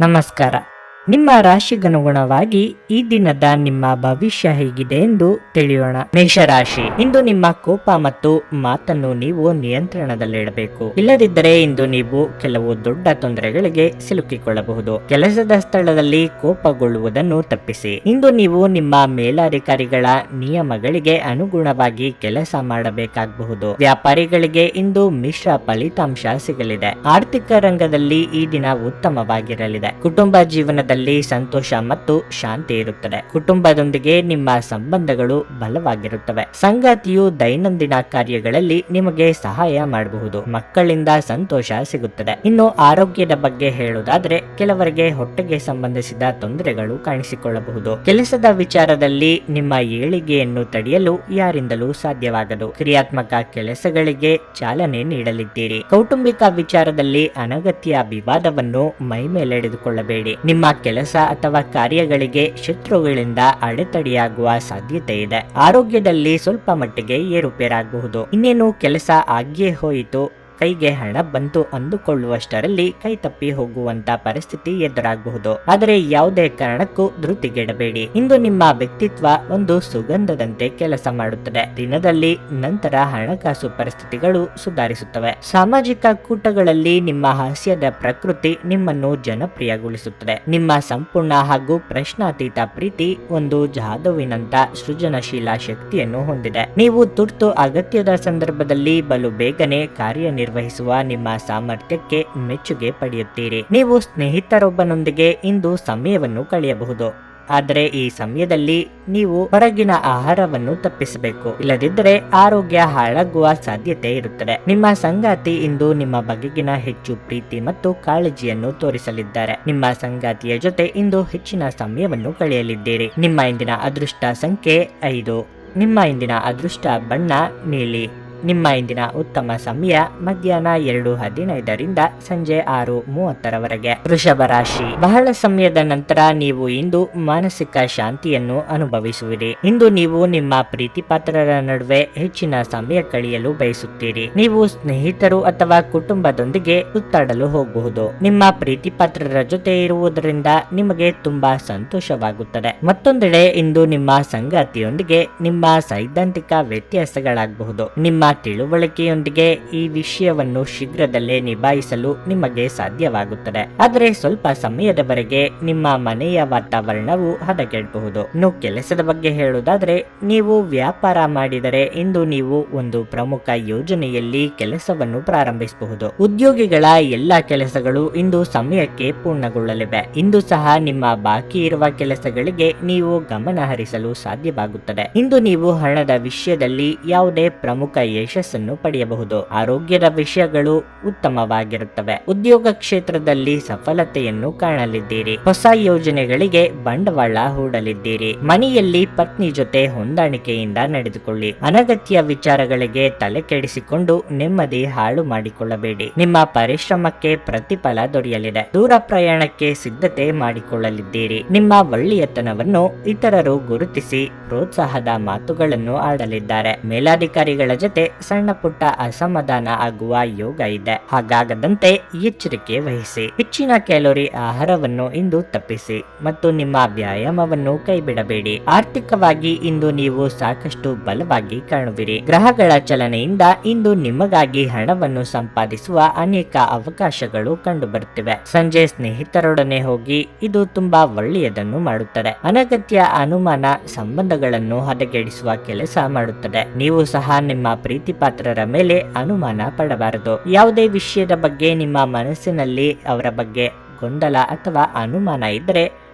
ನಮಸ್ಕಾರ. ನಿಮ್ಮ ರಾಶಿಗನುಗುಣವಾಗಿ ಈ ದಿನದ ನಿಮ್ಮ ಭವಿಷ್ಯ ಹೇಗಿದೆ ಎಂದು ತಿಳಿಯೋಣ. ಮೇಷರಾಶಿ, ಇಂದು ನಿಮ್ಮ ಕೋಪ ಮತ್ತು ಮಾತನ್ನು ನೀವು ನಿಯಂತ್ರಣದಲ್ಲಿಡಬೇಕು. ಇಲ್ಲದಿದ್ದರೆ ಇಂದು ನೀವು ಕೆಲವು ದೊಡ್ಡ ತೊಂದರೆಗಳಿಗೆ ಸಿಲುಕಿಕೊಳ್ಳಬಹುದು. ಕೆಲಸದ ಸ್ಥಳದಲ್ಲಿ ಕೋಪಗೊಳ್ಳುವುದನ್ನು ತಪ್ಪಿಸಿ. ಇಂದು ನೀವು ನಿಮ್ಮ ಮೇಲಾಧಿಕಾರಿಗಳ ನಿಯಮಗಳಿಗೆ ಅನುಗುಣವಾಗಿ ಕೆಲಸ ಮಾಡಬೇಕಾಗಬಹುದು. ವ್ಯಾಪಾರಿಗಳಿಗೆ ಇಂದು ಮಿಶ್ರ ಫಲಿತಾಂಶ ಸಿಗಲಿದೆ. ಆರ್ಥಿಕ ರಂಗದಲ್ಲಿ ಈ ದಿನ ಉತ್ತಮವಾಗಿರಲಿದೆ. ಕುಟುಂಬ ಜೀವನದಲ್ಲಿ ಸಂತೋಷ ಮತ್ತು ಶಾಂತಿ ಇರುತ್ತದೆ. ಕುಟುಂಬದೊಂದಿಗೆ ನಿಮ್ಮ ಸಂಬಂಧಗಳು ಬಲವಾಗಿರುತ್ತವೆ. ಸಂಗಾತಿಯು ದೈನಂದಿನ ಕಾರ್ಯಗಳಲ್ಲಿ ನಿಮಗೆ ಸಹಾಯ ಮಾಡಬಹುದು. ಮಕ್ಕಳಿಂದ ಸಂತೋಷ ಸಿಗುತ್ತದೆ. ಇನ್ನು ಆರೋಗ್ಯದ ಬಗ್ಗೆ ಹೇಳುವುದಾದ್ರೆ ಕೆಲವರಿಗೆ ಹೊಟ್ಟೆಗೆ ಸಂಬಂಧಿಸಿದ ತೊಂದರೆಗಳು ಕಾಣಿಸಿಕೊಳ್ಳಬಹುದು. ಕೆಲಸದ ವಿಚಾರದಲ್ಲಿ ನಿಮ್ಮ ಏಳಿಗೆಯನ್ನು ತಡೆಯಲು ಯಾರಿಂದಲೂ ಸಾಧ್ಯವಾಗದು. ಕ್ರಿಯಾತ್ಮಕ ಕೆಲಸಗಳಿಗೆ ಚಾಲನೆ ನೀಡಲಿದ್ದೀರಿ. ಕೌಟುಂಬಿಕ ವಿಚಾರದಲ್ಲಿ ಅನಗತ್ಯ ವಿವಾದವನ್ನು ಮೈಮೇಲೆಳೆದುಕೊಳ್ಳಬೇಡಿ. ನಿಮ್ಮ ಕೆಲಸ ಅಥವಾ ಕಾರ್ಯಗಳಿಗೆ ಶತ್ರುಗಳಿಂದ ಅಡೆತಡೆಯಾಗುವ ಸಾಧ್ಯತೆ ಇದೆ. ಆರೋಗ್ಯದಲ್ಲಿ ಸ್ವಲ್ಪ ಮಟ್ಟಿಗೆ ಏರುಪೇರಾಗಬಹುದು. ಇನ್ನೇನು ಕೆಲಸ ಆಗಿಯೇ ಹೋಯಿತು, ಕೈಗೆ ಹಣ ಬಂತು ಅಂದುಕೊಳ್ಳುವಷ್ಟರಲ್ಲಿ ಕೈ ತಪ್ಪಿ ಹೋಗುವಂತ ಪರಿಸ್ಥಿತಿ ಎದುರಾಗಬಹುದು. ಆದರೆ ಯಾವುದೇ ಕಾರಣಕ್ಕೂ ಧೃತಿಗೆಡಬೇಡಿ. ಇಂದು ನಿಮ್ಮ ವ್ಯಕ್ತಿತ್ವ ಒಂದು ಸುಗಂಧದಂತೆ ಕೆಲಸ ಮಾಡುತ್ತದೆ. ದಿನದಲ್ಲಿ ನಂತರ ಹಣಕಾಸು ಪರಿಸ್ಥಿತಿಗಳು ಸುಧಾರಿಸುತ್ತವೆ. ಸಾಮಾಜಿಕ ಕೂಟಗಳಲ್ಲಿ ನಿಮ್ಮ ಹಾಸ್ಯದ ಪ್ರಕೃತಿ ನಿಮ್ಮನ್ನು ಜನಪ್ರಿಯಗೊಳಿಸುತ್ತದೆ. ನಿಮ್ಮ ಸಂಪೂರ್ಣ ಹಾಗೂ ಪ್ರಶ್ನಾತೀತ ಪ್ರೀತಿ ಒಂದು ಜಾದುವಿನಂತ ಸೃಜನಶೀಲ ಶಕ್ತಿಯನ್ನು ಹೊಂದಿದೆ. ನೀವು ತುರ್ತು ಅಗತ್ಯದ ಸಂದರ್ಭದಲ್ಲಿ ಬಲು ಬೇಗನೆ ಕಾರ್ಯನಿರ್ವಹಿಸುವ ನಿಮ್ಮ ಸಾಮರ್ಥ್ಯಕ್ಕೆ ಮೆಚ್ಚುಗೆ ಪಡೆಯುತ್ತೀರಿ. ನೀವು ಸ್ನೇಹಿತರೊಬ್ಬನೊಂದಿಗೆ ಇಂದು ಸಮಯವನ್ನು ಕಳೆಯಬಹುದು. ಆದರೆ ಈ ಸಮಯದಲ್ಲಿ ನೀವು ಹೊರಗಿನ ಆಹಾರವನ್ನು ತಪ್ಪಿಸಬೇಕು. ಇಲ್ಲದಿದ್ದರೆ ಆರೋಗ್ಯ ಹಾಳಾಗುವ ಸಾಧ್ಯತೆ ಇರುತ್ತದೆ. ನಿಮ್ಮ ಸಂಗಾತಿ ಇಂದು ನಿಮ್ಮ ಬಗೆಗಿನ ಹೆಚ್ಚು ಪ್ರೀತಿ ಮತ್ತು ಕಾಳಜಿಯನ್ನು ತೋರಿಸಲಿದ್ದಾರೆ. ನಿಮ್ಮ ಸಂಗಾತಿಯ ಜೊತೆ ಇಂದು ಹೆಚ್ಚಿನ ಸಮಯವನ್ನು ಕಳೆಯಲಿದ್ದೀರಿ. ನಿಮ್ಮ ಇಂದಿನ ಅದೃಷ್ಟ ಸಂಖ್ಯೆ 5. ನಿಮ್ಮ ಇಂದಿನ ಅದೃಷ್ಟ ಬಣ್ಣ ನೀಲಿ. ನಿಮ್ಮ ಇಂದಿನ ಉತ್ತಮ ಸಮಯ ಮಧ್ಯಾಹ್ನ 2:15 ಸಂಜೆ 6:30 ವೃಷಭ ರಾಶಿ, ಬಹಳ ಸಮಯದ ನಂತರ ನೀವು ಇಂದು ಮಾನಸಿಕ ಶಾಂತಿಯನ್ನು ಅನುಭವಿಸುವಿರಿ. ಇಂದು ನೀವು ನಿಮ್ಮ ಪ್ರೀತಿಪಾತ್ರರ ನಡುವೆ ಹೆಚ್ಚಿನ ಸಮಯ ಕಳೆಯಲು ಬಯಸುತ್ತೀರಿ. ನೀವು ಸ್ನೇಹಿತರು ಅಥವಾ ಕುಟುಂಬದೊಂದಿಗೆ ಸುತ್ತಾಡಲು ಹೋಗಬಹುದು. ನಿಮ್ಮ ಪ್ರೀತಿಪಾತ್ರರ ಜೊತೆ ಇರುವುದರಿಂದ ನಿಮಗೆ ತುಂಬಾ ಸಂತೋಷವಾಗುತ್ತದೆ. ಮತ್ತೊಂದೆಡೆ ಇಂದು ನಿಮ್ಮ ಸಂಗಾತಿಯೊಂದಿಗೆ ನಿಮ್ಮ ಸೈದ್ಧಾಂತಿಕ ವ್ಯತ್ಯಾಸಗಳಾಗಬಹುದು. ನಿಮ್ಮ ತಿಳುವಳಿಕೆಯೊಂದಿಗೆ ಈ ವಿಷಯವನ್ನು ಶೀಘ್ರದಲ್ಲೇ ನಿಭಾಯಿಸಲು ನಿಮಗೆ ಸಾಧ್ಯವಾಗುತ್ತದೆ. ಆದರೆ ಸ್ವಲ್ಪ ಸಮಯದವರೆಗೆ ನಿಮ್ಮ ಮನೆಯ ವಾತಾವರಣವು ಹದಗೆಡಬಹುದು. ಇನ್ನು ಕೆಲಸದ ಬಗ್ಗೆ ಹೇಳುವುದಾದ್ರೆ ನೀವು ವ್ಯಾಪಾರ ಮಾಡಿದರೆ ಇಂದು ನೀವು ಒಂದು ಪ್ರಮುಖ ಯೋಜನೆಯಲ್ಲಿ ಕೆಲಸವನ್ನು ಪ್ರಾರಂಭಿಸಬಹುದು. ಉದ್ಯೋಗಿಗಳ ಎಲ್ಲಾ ಕೆಲಸಗಳು ಇಂದು ಸಮಯಕ್ಕೆ ಪೂರ್ಣಗೊಳ್ಳಲಿವೆ. ಇಂದು ಸಹ ನಿಮ್ಮ ಬಾಕಿ ಇರುವ ಕೆಲಸಗಳಿಗೆ ನೀವು ಗಮನ ಹರಿಸಲು ಸಾಧ್ಯವಾಗುತ್ತದೆ. ಇಂದು ನೀವು ಹಣದ ವಿಷಯದಲ್ಲಿ ಯಾವುದೇ ಪ್ರಮುಖ ಯಶಸ್ಸನ್ನು ಪಡೆಯಬಹುದು. ಆರೋಗ್ಯದ ವಿಷಯಗಳು ಉತ್ತಮವಾಗಿರುತ್ತವೆ. ಉದ್ಯೋಗ ಕ್ಷೇತ್ರದಲ್ಲಿ ಸಫಲತೆಯನ್ನು ಕಾಣಲಿದ್ದೀರಿ. ಹೊಸ ಯೋಜನೆಗಳಿಗೆ ಬಂಡವಾಳ ಹೂಡಲಿದ್ದೀರಿ. ಮನೆಯಲ್ಲಿ ಪತ್ನಿ ಜೊತೆ ಹೊಂದಾಣಿಕೆಯಿಂದ ನಡೆದುಕೊಳ್ಳಿ. ಅನಗತ್ಯ ವಿಚಾರಗಳಿಗೆ ತಲೆ ಕೆಡಿಸಿಕೊಂಡು ನೆಮ್ಮದಿ ಹಾಳು ಮಾಡಿಕೊಳ್ಳಬೇಡಿ. ನಿಮ್ಮ ಪರಿಶ್ರಮಕ್ಕೆ ಪ್ರತಿಫಲ ದೊರೆಯಲಿದೆ. ದೂರ ಪ್ರಯಾಣಕ್ಕೆ ಸಿದ್ಧತೆ ಮಾಡಿಕೊಳ್ಳಲಿದ್ದೀರಿ. ನಿಮ್ಮ ಒಳ್ಳೆಯತನವನ್ನು ಇತರರು ಗುರುತಿಸಿ ಪ್ರೋತ್ಸಾಹದ ಮಾತುಗಳನ್ನು ಆಡಲಿದ್ದಾರೆ. ಮೇಲಾಧಿಕಾರಿಗಳ ಜೊತೆ ಸಣ್ಣ ಪುಟ್ಟ ಅಸಮಾಧಾನ ಆಗುವ ಯೋಗ ಇದೆ. ಹಾಗಾಗದಂತೆ ಎಚ್ಚರಿಕೆ ವಹಿಸಿ. ಹೆಚ್ಚಿನ ಕ್ಯಾಲೋರಿ ಆಹಾರವನ್ನು ಇಂದು ತಪ್ಪಿಸಿ ಮತ್ತು ನಿಮ್ಮ ವ್ಯಾಯಾಮವನ್ನು ಕೈಬಿಡಬೇಡಿ. ಆರ್ಥಿಕವಾಗಿ ಇಂದು ನೀವು ಸಾಕಷ್ಟು ಬಲವಾಗಿ ಕಾಣುವಿರಿ. ಗ್ರಹಗಳ ಚಲನೆಯಿಂದ ಇಂದು ನಿಮಗಾಗಿ ಹಣವನ್ನು ಸಂಪಾದಿಸುವ ಅನೇಕ ಅವಕಾಶಗಳು ಕಂಡುಬರುತ್ತಿವೆ. ಸಂಜೆ ಸ್ನೇಹಿತರೊಡನೆ ಹೋಗಿ ಇದು ತುಂಬಾ ಒಳ್ಳೆಯದನ್ನು ಮಾಡುತ್ತದೆ. ಅನಗತ್ಯ ಅನುಮಾನ ಸಂಬಂಧಗಳನ್ನು ಹದಗೆಡಿಸುವ ಕೆಲಸ ಮಾಡುತ್ತದೆ. ನೀವು ಸಹ ನಿಮ್ಮ ಪ್ರೀತಿಪಾತ್ರರ ಮೇಲೆ ಅನುಮಾನ ಪಡಬಾರದು. ಯಾವುದೇ ವಿಷಯದ ಬಗ್ಗೆ ನಿಮ್ಮ ಮನಸ್ಸಿನಲ್ಲಿ ಅವರ ಬಗ್ಗೆ ಗೊಂದಲ ಅಥವಾ ಅನುಮಾನ ಇದ್ದರೆ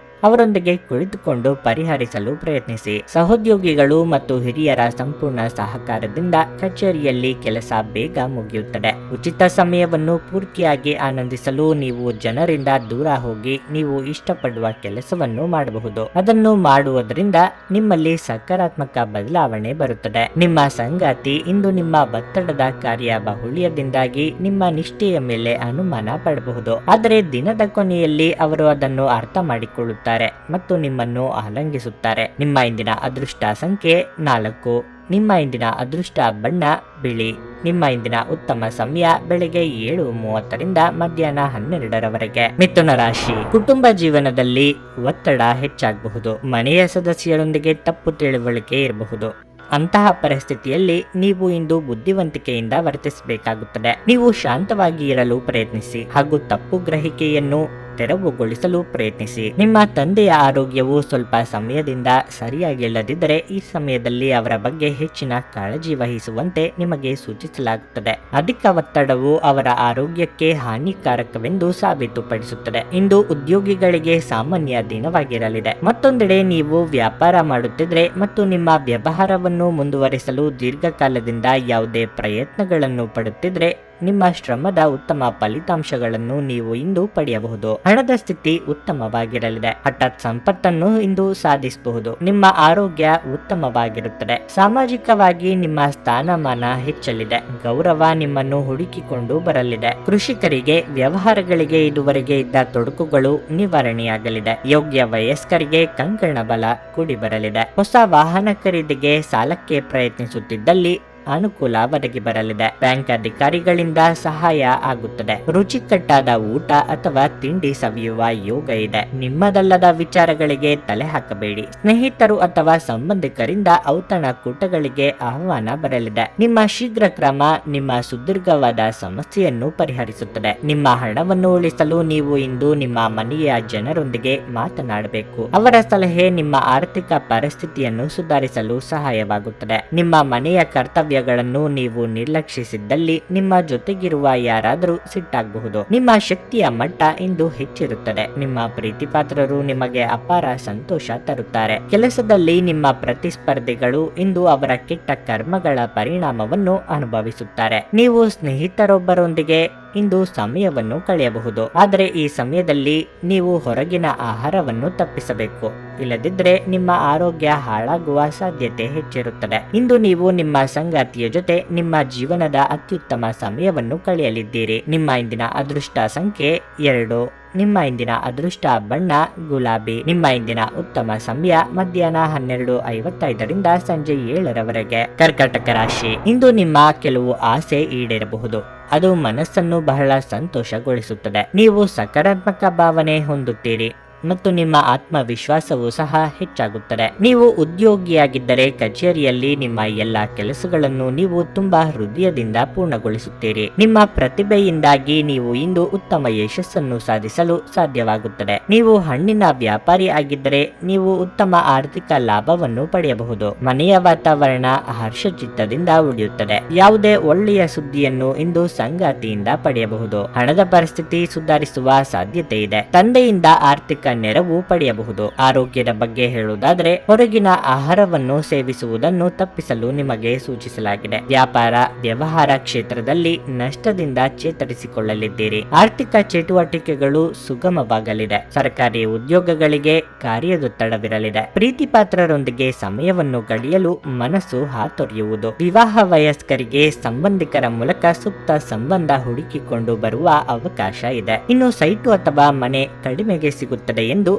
ಅವರೊಂದಿಗೆ ಕುಳಿತುಕೊಂಡು ಪರಿಹರಿಸಲು ಪ್ರಯತ್ನಿಸಿ. ಸಹೋದ್ಯೋಗಿಗಳು ಮತ್ತು ಹಿರಿಯರ ಸಂಪೂರ್ಣ ಸಹಕಾರದಿಂದ ಕಚೇರಿಯಲ್ಲಿ ಕೆಲಸ ಬೇಗ ಮುಗಿಯುತ್ತದೆ. ಉಚಿತ ಸಮಯವನ್ನು ಪೂರ್ತಿಯಾಗಿ ಆನಂದಿಸಲು ನೀವು ಜನರಿಂದ ದೂರ ಹೋಗಿ ನೀವು ಇಷ್ಟಪಡುವ ಕೆಲಸವನ್ನು ಮಾಡಬಹುದು. ಅದನ್ನು ಮಾಡುವುದರಿಂದ ನಿಮ್ಮಲ್ಲಿ ಸಕಾರಾತ್ಮಕ ಬದಲಾವಣೆ ಬರುತ್ತದೆ. ನಿಮ್ಮ ಸಂಗಾತಿ ಇಂದು ನಿಮ್ಮ ಒತ್ತಡದ ಕಾರ್ಯ ಬಾಹುಳ್ಯದಿಂದಾಗಿ ನಿಮ್ಮ ನಿಷ್ಠೆಯ ಮೇಲೆ ಅನುಮಾನ ಪಡಬಹುದು. ಆದರೆ ದಿನದ ಕೊನೆಯಲ್ಲಿ ಅವರು ಅದನ್ನು ಅರ್ಥ ಮಾಡಿಕೊಳ್ಳುತ್ತಾರೆ ಮತ್ತು ನಿಮ್ಮನ್ನು ಆಲಂಗಿಸುತ್ತಾರೆ. ನಿಮ್ಮ ಇಂದಿನ ಅದೃಷ್ಟ ಸಂಖ್ಯೆ 4. ನಿಮ್ಮ ಇಂದಿನ ಅದೃಷ್ಟ ಬಣ್ಣ ಬಿಳಿ. ನಿಮ್ಮ ಇಂದಿನ ಉತ್ತಮ ಸಮಯ ಬೆಳಗ್ಗೆ 7:30ರಿಂದ ಮಧ್ಯಾಹ್ನ 12ರವರೆಗೆ. ಮಿಥುನ ರಾಶಿ. ಕುಟುಂಬ ಜೀವನದಲ್ಲಿ ಒತ್ತಡ ಹೆಚ್ಚಾಗಬಹುದು. ಮನೆಯ ಸದಸ್ಯರೊಂದಿಗೆ ತಪ್ಪು ತಿಳುವಳಿಕೆ ಇರಬಹುದು. ಅಂತಹ ಪರಿಸ್ಥಿತಿಯಲ್ಲಿ ನೀವು ಇಂದು ಬುದ್ಧಿವಂತಿಕೆಯಿಂದ ವರ್ತಿಸಬೇಕಾಗುತ್ತದೆ. ನೀವು ಶಾಂತವಾಗಿ ಇರಲು ಪ್ರಯತ್ನಿಸಿ ಹಾಗೂ ತಪ್ಪು ಗ್ರಹಿಕೆಯನ್ನು ತೆರವುಗೊಳಿಸಲು ಪ್ರಯತ್ನಿಸಿ. ನಿಮ್ಮ ತಂದೆಯ ಆರೋಗ್ಯವು ಸ್ವಲ್ಪ ಸಮಯದಿಂದ ಸರಿಯಾಗಿಲ್ಲದಿದ್ದರೆ ಈ ಸಮಯದಲ್ಲಿ ಅವರ ಬಗ್ಗೆ ಹೆಚ್ಚಿನ ಕಾಳಜಿ ವಹಿಸುವಂತೆ ನಿಮಗೆ ಸೂಚಿಸಲಾಗುತ್ತದೆ. ಅಧಿಕ ಒತ್ತಡವು ಅವರ ಆರೋಗ್ಯಕ್ಕೆ ಹಾನಿಕಾರಕವೆಂದು ಸಾಬೀತುಪಡಿಸುತ್ತದೆ. ಇಂದು ಉದ್ಯೋಗಿಗಳಿಗೆ ಸಾಮಾನ್ಯ ದಿನವಾಗಿರಲಿದೆ. ಮತ್ತೊಂದೆಡೆ ನೀವು ವ್ಯಾಪಾರ ಮಾಡುತ್ತಿದ್ರೆ ಮತ್ತು ನಿಮ್ಮ ವ್ಯವಹಾರವನ್ನು ಮುಂದುವರಿಸಲು ದೀರ್ಘಕಾಲದಿಂದ ಯಾವುದೇ ಪ್ರಯತ್ನಗಳನ್ನು ಪಡುತ್ತಿದ್ರೆ ನಿಮ್ಮ ಶ್ರಮದ ಉತ್ತಮ ಫಲಿತಾಂಶಗಳನ್ನು ನೀವು ಇಂದು ಪಡೆಯಬಹುದು. ಹಣದ ಸ್ಥಿತಿ ಉತ್ತಮವಾಗಿರಲಿದೆ. ಹಠಾತ್ ಸಂಪತ್ತನ್ನು ಇಂದು ಸಾಧಿಸಬಹುದು. ನಿಮ್ಮ ಆರೋಗ್ಯ ಉತ್ತಮವಾಗಿರುತ್ತದೆ. ಸಾಮಾಜಿಕವಾಗಿ ನಿಮ್ಮ ಸ್ಥಾನಮಾನ ಹೆಚ್ಚಲಿದೆ. ಗೌರವ ನಿಮ್ಮನ್ನು ಹುಡುಕಿಕೊಂಡು ಬರಲಿದೆ. ಕೃಷಿಕರಿಗೆ ವ್ಯವಹಾರಗಳಿಗೆ ಇದುವರೆಗೆ ಇದ್ದ ತೊಡಕುಗಳು ನಿವಾರಣೆಯಾಗಲಿದೆ. ಯೋಗ್ಯ ವಯಸ್ಕರಿಗೆ ಕಂಕಣ ಬಲ ಕೂಡಿ ಬರಲಿದೆ. ಹೊಸ ವಾಹನ ಖರೀದಿಗೆ ಸಾಲಕ್ಕೆ ಪ್ರಯತ್ನಿಸುತ್ತಿದ್ದಲ್ಲಿ ಅನುಕೂಲ ಒದಗಿ ಬರಲಿದೆ. ಬ್ಯಾಂಕ್ ಅಧಿಕಾರಿಗಳಿಂದ ಸಹಾಯ ಆಗುತ್ತದೆ. ರುಚಿಕಟ್ಟಾದ ಊಟ ಅಥವಾ ತಿಂಡಿ ಸವಿಯುವ ಯೋಗ ಇದೆ. ನಿಮ್ಮದಲ್ಲದ ವಿಚಾರಗಳಿಗೆ ತಲೆ ಹಾಕಬೇಡಿ. ಸ್ನೇಹಿತರು ಅಥವಾ ಸಂಬಂಧಿಕರಿಂದ ಔತಣಕೂಟಗಳಿಗೆ ಆಹ್ವಾನ ಬರಲಿದೆ. ನಿಮ್ಮ ಶೀಘ್ರ ಕ್ರಮ ನಿಮ್ಮ ಸುದೀರ್ಘವಾದ ಸಮಸ್ಯೆಯನ್ನು ಪರಿಹರಿಸುತ್ತದೆ. ನಿಮ್ಮ ಹಣವನ್ನು ಉಳಿಸಲು ನೀವು ಇಂದು ನಿಮ್ಮ ಮನೆಯ ಜನರೊಂದಿಗೆ ಮಾತನಾಡಬೇಕು. ಅವರ ಸಲಹೆ ನಿಮ್ಮ ಆರ್ಥಿಕ ಪರಿಸ್ಥಿತಿಯನ್ನು ಸುಧಾರಿಸಲು ಸಹಾಯವಾಗುತ್ತದೆ. ನಿಮ್ಮ ಮನೆಯ ಕರ್ತವ್ಯ ನೀವು ನಿರ್ಲಕ್ಷಿಸಿದ್ದಲ್ಲಿ ನಿಮ್ಮ ಜೊತೆಗಿರುವ ಯಾರಾದರೂ ಸಿಟ್ಟಾಗಬಹುದು. ನಿಮ್ಮ ಶಕ್ತಿಯ ಮಟ್ಟ ಇಂದು ಹೆಚ್ಚಿರುತ್ತದೆ. ನಿಮ್ಮ ಪ್ರೀತಿಪಾತ್ರರು ನಿಮಗೆ ಅಪಾರ ಸಂತೋಷ ತರುತ್ತಾರೆ. ಕೆಲಸದಲ್ಲಿ ನಿಮ್ಮ ಪ್ರತಿಸ್ಪರ್ಧಿಗಳು ಇಂದು ಅವರ ಕೆಟ್ಟ ಕರ್ಮಗಳ ಪರಿಣಾಮವನ್ನು ಅನುಭವಿಸುತ್ತಾರೆ. ನೀವು ಸ್ನೇಹಿತರೊಬ್ಬರೊಂದಿಗೆ ಇಂದು ಸಮಯವನ್ನು ಕಳೆಯಬಹುದು. ಆದರೆ ಈ ಸಮಯದಲ್ಲಿ ನೀವು ಹೊರಗಿನ ಆಹಾರವನ್ನು ತಪ್ಪಿಸಬೇಕು. ಇಲ್ಲದಿದ್ದರೆ ನಿಮ್ಮ ಆರೋಗ್ಯ ಹಾಳಾಗುವ ಸಾಧ್ಯತೆ ಹೆಚ್ಚಿರುತ್ತದೆ. ಇಂದು ನೀವು ನಿಮ್ಮ ಸಂಗಾತಿಯ ಜೊತೆ ನಿಮ್ಮ ಜೀವನದ ಅತ್ಯುತ್ತಮ ಸಮಯವನ್ನು ಕಳೆಯಲಿದ್ದೀರಿ. ನಿಮ್ಮ ಇಂದಿನ ಅದೃಷ್ಟ ಸಂಖ್ಯೆ 2. ನಿಮ್ಮ ಇಂದಿನ ಅದೃಷ್ಟ ಬಣ್ಣ ಗುಲಾಬಿ. ನಿಮ್ಮ ಇಂದಿನ ಉತ್ತಮ ಸಮಯ ಮಧ್ಯಾಹ್ನ 12:55ರಿಂದ ಸಂಜೆ 7ರವರೆಗೆ. ಕರ್ಕಾಟಕ ರಾಶಿ. ಇಂದು ನಿಮ್ಮ ಕೆಲವು ಆಸೆ ಈಡೇರಬಹುದು. ಅದು ಮನಸ್ಸನ್ನು ಬಹಳ ಸಂತೋಷಗೊಳಿಸುತ್ತದೆ. ನೀವು ಸಕಾರಾತ್ಮಕ ಭಾವನೆ ಹೊಂದುತ್ತೀರಿ ಮತ್ತು ನಿಮ್ಮ ಆತ್ಮವಿಶ್ವಾಸವೂ ಸಹ ಹೆಚ್ಚಾಗುತ್ತದೆ. ನೀವು ಉದ್ಯೋಗಿಯಾಗಿದ್ದರೆ ಕಚೇರಿಯಲ್ಲಿ ನಿಮ್ಮ ಎಲ್ಲ ಕೆಲಸಗಳನ್ನು ನೀವು ತುಂಬಾ ಹೃದಯದಿಂದ ಪೂರ್ಣಗೊಳಿಸುತ್ತೀರಿ. ನಿಮ್ಮ ಪ್ರತಿಭೆಯಿಂದಾಗಿ ನೀವು ಇಂದು ಉತ್ತಮ ಯಶಸ್ಸನ್ನು ಸಾಧಿಸಲು ಸಾಧ್ಯವಾಗುತ್ತದೆ. ನೀವು ಹಣ್ಣಿನ ವ್ಯಾಪಾರಿ ಆಗಿದ್ದರೆ ನೀವು ಉತ್ತಮ ಆರ್ಥಿಕ ಲಾಭವನ್ನು ಪಡೆಯಬಹುದು. ಮನೆಯ ವಾತಾವರಣ ಹರ್ಷಚಿತ್ತದಿಂದ ಉಳಿಯುತ್ತದೆ. ಯಾವುದೇ ಒಳ್ಳೆಯ ಸುದ್ದಿಯನ್ನು ಇಂದು ಸಂಗಾತಿಯಿಂದ ಪಡೆಯಬಹುದು. ಹಣದ ಪರಿಸ್ಥಿತಿ ಸುಧಾರಿಸುವ ಸಾಧ್ಯತೆ ಇದೆ. ತಂದೆಯಿಂದ ಆರ್ಥಿಕ ನೆರವು ಪಡೆಯಬಹುದು. ಆರೋಗ್ಯದ ಬಗ್ಗೆ ಹೇಳುವುದಾದರೆ ಹೊರಗಿನ ಆಹಾರವನ್ನು ಸೇವಿಸುವುದನ್ನು ತಪ್ಪಿಸಲು ನಿಮಗೆ ಸೂಚಿಸಲಾಗಿದೆ. ವ್ಯಾಪಾರ ವ್ಯವಹಾರ ಕ್ಷೇತ್ರದಲ್ಲಿ ನಷ್ಟದಿಂದ ಚೇತರಿಸಿಕೊಳ್ಳಲಿದ್ದೀರಿ. ಆರ್ಥಿಕ ಚಟುವಟಿಕೆಗಳು ಸುಗಮವಾಗಲಿದೆ. ಸರ್ಕಾರಿ ಉದ್ಯೋಗಗಳಿಗೆ ಕಾರ್ಯದೊತ್ತಡವಿರಲಿದೆ. ಪ್ರೀತಿಪಾತ್ರರೊಂದಿಗೆ ಸಮಯವನ್ನು ಕಳೆಯಲು ಮನಸ್ಸು ಹಾತೊರೆಯುವುದು. ವಿವಾಹ ವಯಸ್ಕರಿಗೆ ಸಂಬಂಧಿಕರ ಮೂಲಕ ಸೂಕ್ತ ಸಂಬಂಧ ಹುಡುಕಿಕೊಂಡು ಬರುವ ಅವಕಾಶ ಇದೆ. ಇನ್ನು ಸೈಟು ಅಥವಾ ಮನೆ ಕಡಿಮೆಗೆ ಸಿಗುತ್ತದೆ ಎಂದು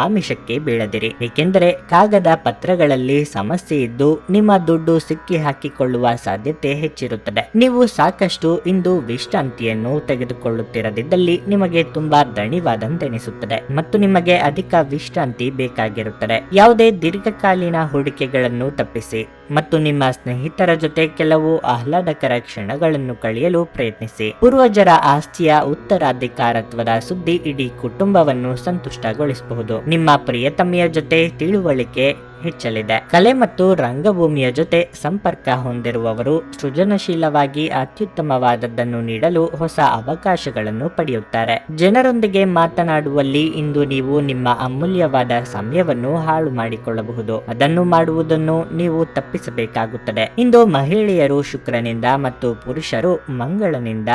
ಆಮಿಷಕ್ಕೆ ಬೀಳದಿರಿ. ಏಕೆಂದರೆ ಕಾಗದ ಪತ್ರಗಳಲ್ಲಿ ಸಮಸ್ಯೆ ಇದ್ದು ನಿಮ್ಮ ದುಡ್ಡು ಸಿಕ್ಕಿ ಹಾಕಿಕೊಳ್ಳುವ ಸಾಧ್ಯತೆ ಹೆಚ್ಚಿರುತ್ತದೆ. ನೀವು ಸಾಕಷ್ಟು ಇಂದು ವಿಶ್ರಾಂತಿಯನ್ನು ತೆಗೆದುಕೊಳ್ಳುತ್ತಿರದಿದ್ದಲ್ಲಿ ನಿಮಗೆ ತುಂಬಾ ದಣಿವಾದಂತೆನಿಸುತ್ತದೆ ಮತ್ತು ನಿಮಗೆ ಅಧಿಕ ವಿಶ್ರಾಂತಿ ಬೇಕಾಗಿರುತ್ತದೆ. ಯಾವುದೇ ದೀರ್ಘಕಾಲೀನ ಹೂಡಿಕೆಗಳನ್ನು ತಪ್ಪಿಸಿ ಮತ್ತು ನಿಮ್ಮ ಸ್ನೇಹಿತರ ಜೊತೆ ಕೆಲವು ಆಹ್ಲಾದಕರ ಕ್ಷಣಗಳನ್ನು ಕಳೆಯಲು ಪ್ರಯತ್ನಿಸಿ. ಪೂರ್ವಜರ ಆಸ್ತಿಯ ಉತ್ತರಾಧಿಕಾರತ್ವದ ಸುದ್ದಿ ಇಡೀ ಕುಟುಂಬವನ್ನು ಸಂತುಷ್ಟಗೊಳಿಸಬಹುದು. ನಿಮ್ಮ ಪ್ರಿಯತಮೆಯ ಜೊತೆ ತಿಳುವಳಿಕೆ ಹೆಚ್ಚಲಿದೆ. ಕಲೆ ಮತ್ತು ರಂಗಭೂಮಿಯ ಜೊತೆ ಸಂಪರ್ಕ ಹೊಂದಿರುವವರು ಸೃಜನಶೀಲವಾಗಿ ಅತ್ಯುತ್ತಮವಾದದ್ದನ್ನು ನೀಡಲು ಹೊಸ ಅವಕಾಶಗಳನ್ನು ಪಡೆಯುತ್ತಾರೆ. ಜನರೊಂದಿಗೆ ಮಾತನಾಡುವಲ್ಲಿ ಇಂದು ನೀವು ನಿಮ್ಮ ಅಮೂಲ್ಯವಾದ ಸಮಯವನ್ನು ಹಾಳು ಮಾಡಿಕೊಳ್ಳಬಹುದು. ಅದನ್ನು ಮಾಡುವುದನ್ನು ನೀವು ತಪ್ಪಿಸಬೇಕಾಗುತ್ತದೆ. ಇಂದು ಮಹಿಳೆಯರು ಶುಕ್ರನಿಂದ ಮತ್ತು ಪುರುಷರು ಮಂಗಳನಿಂದ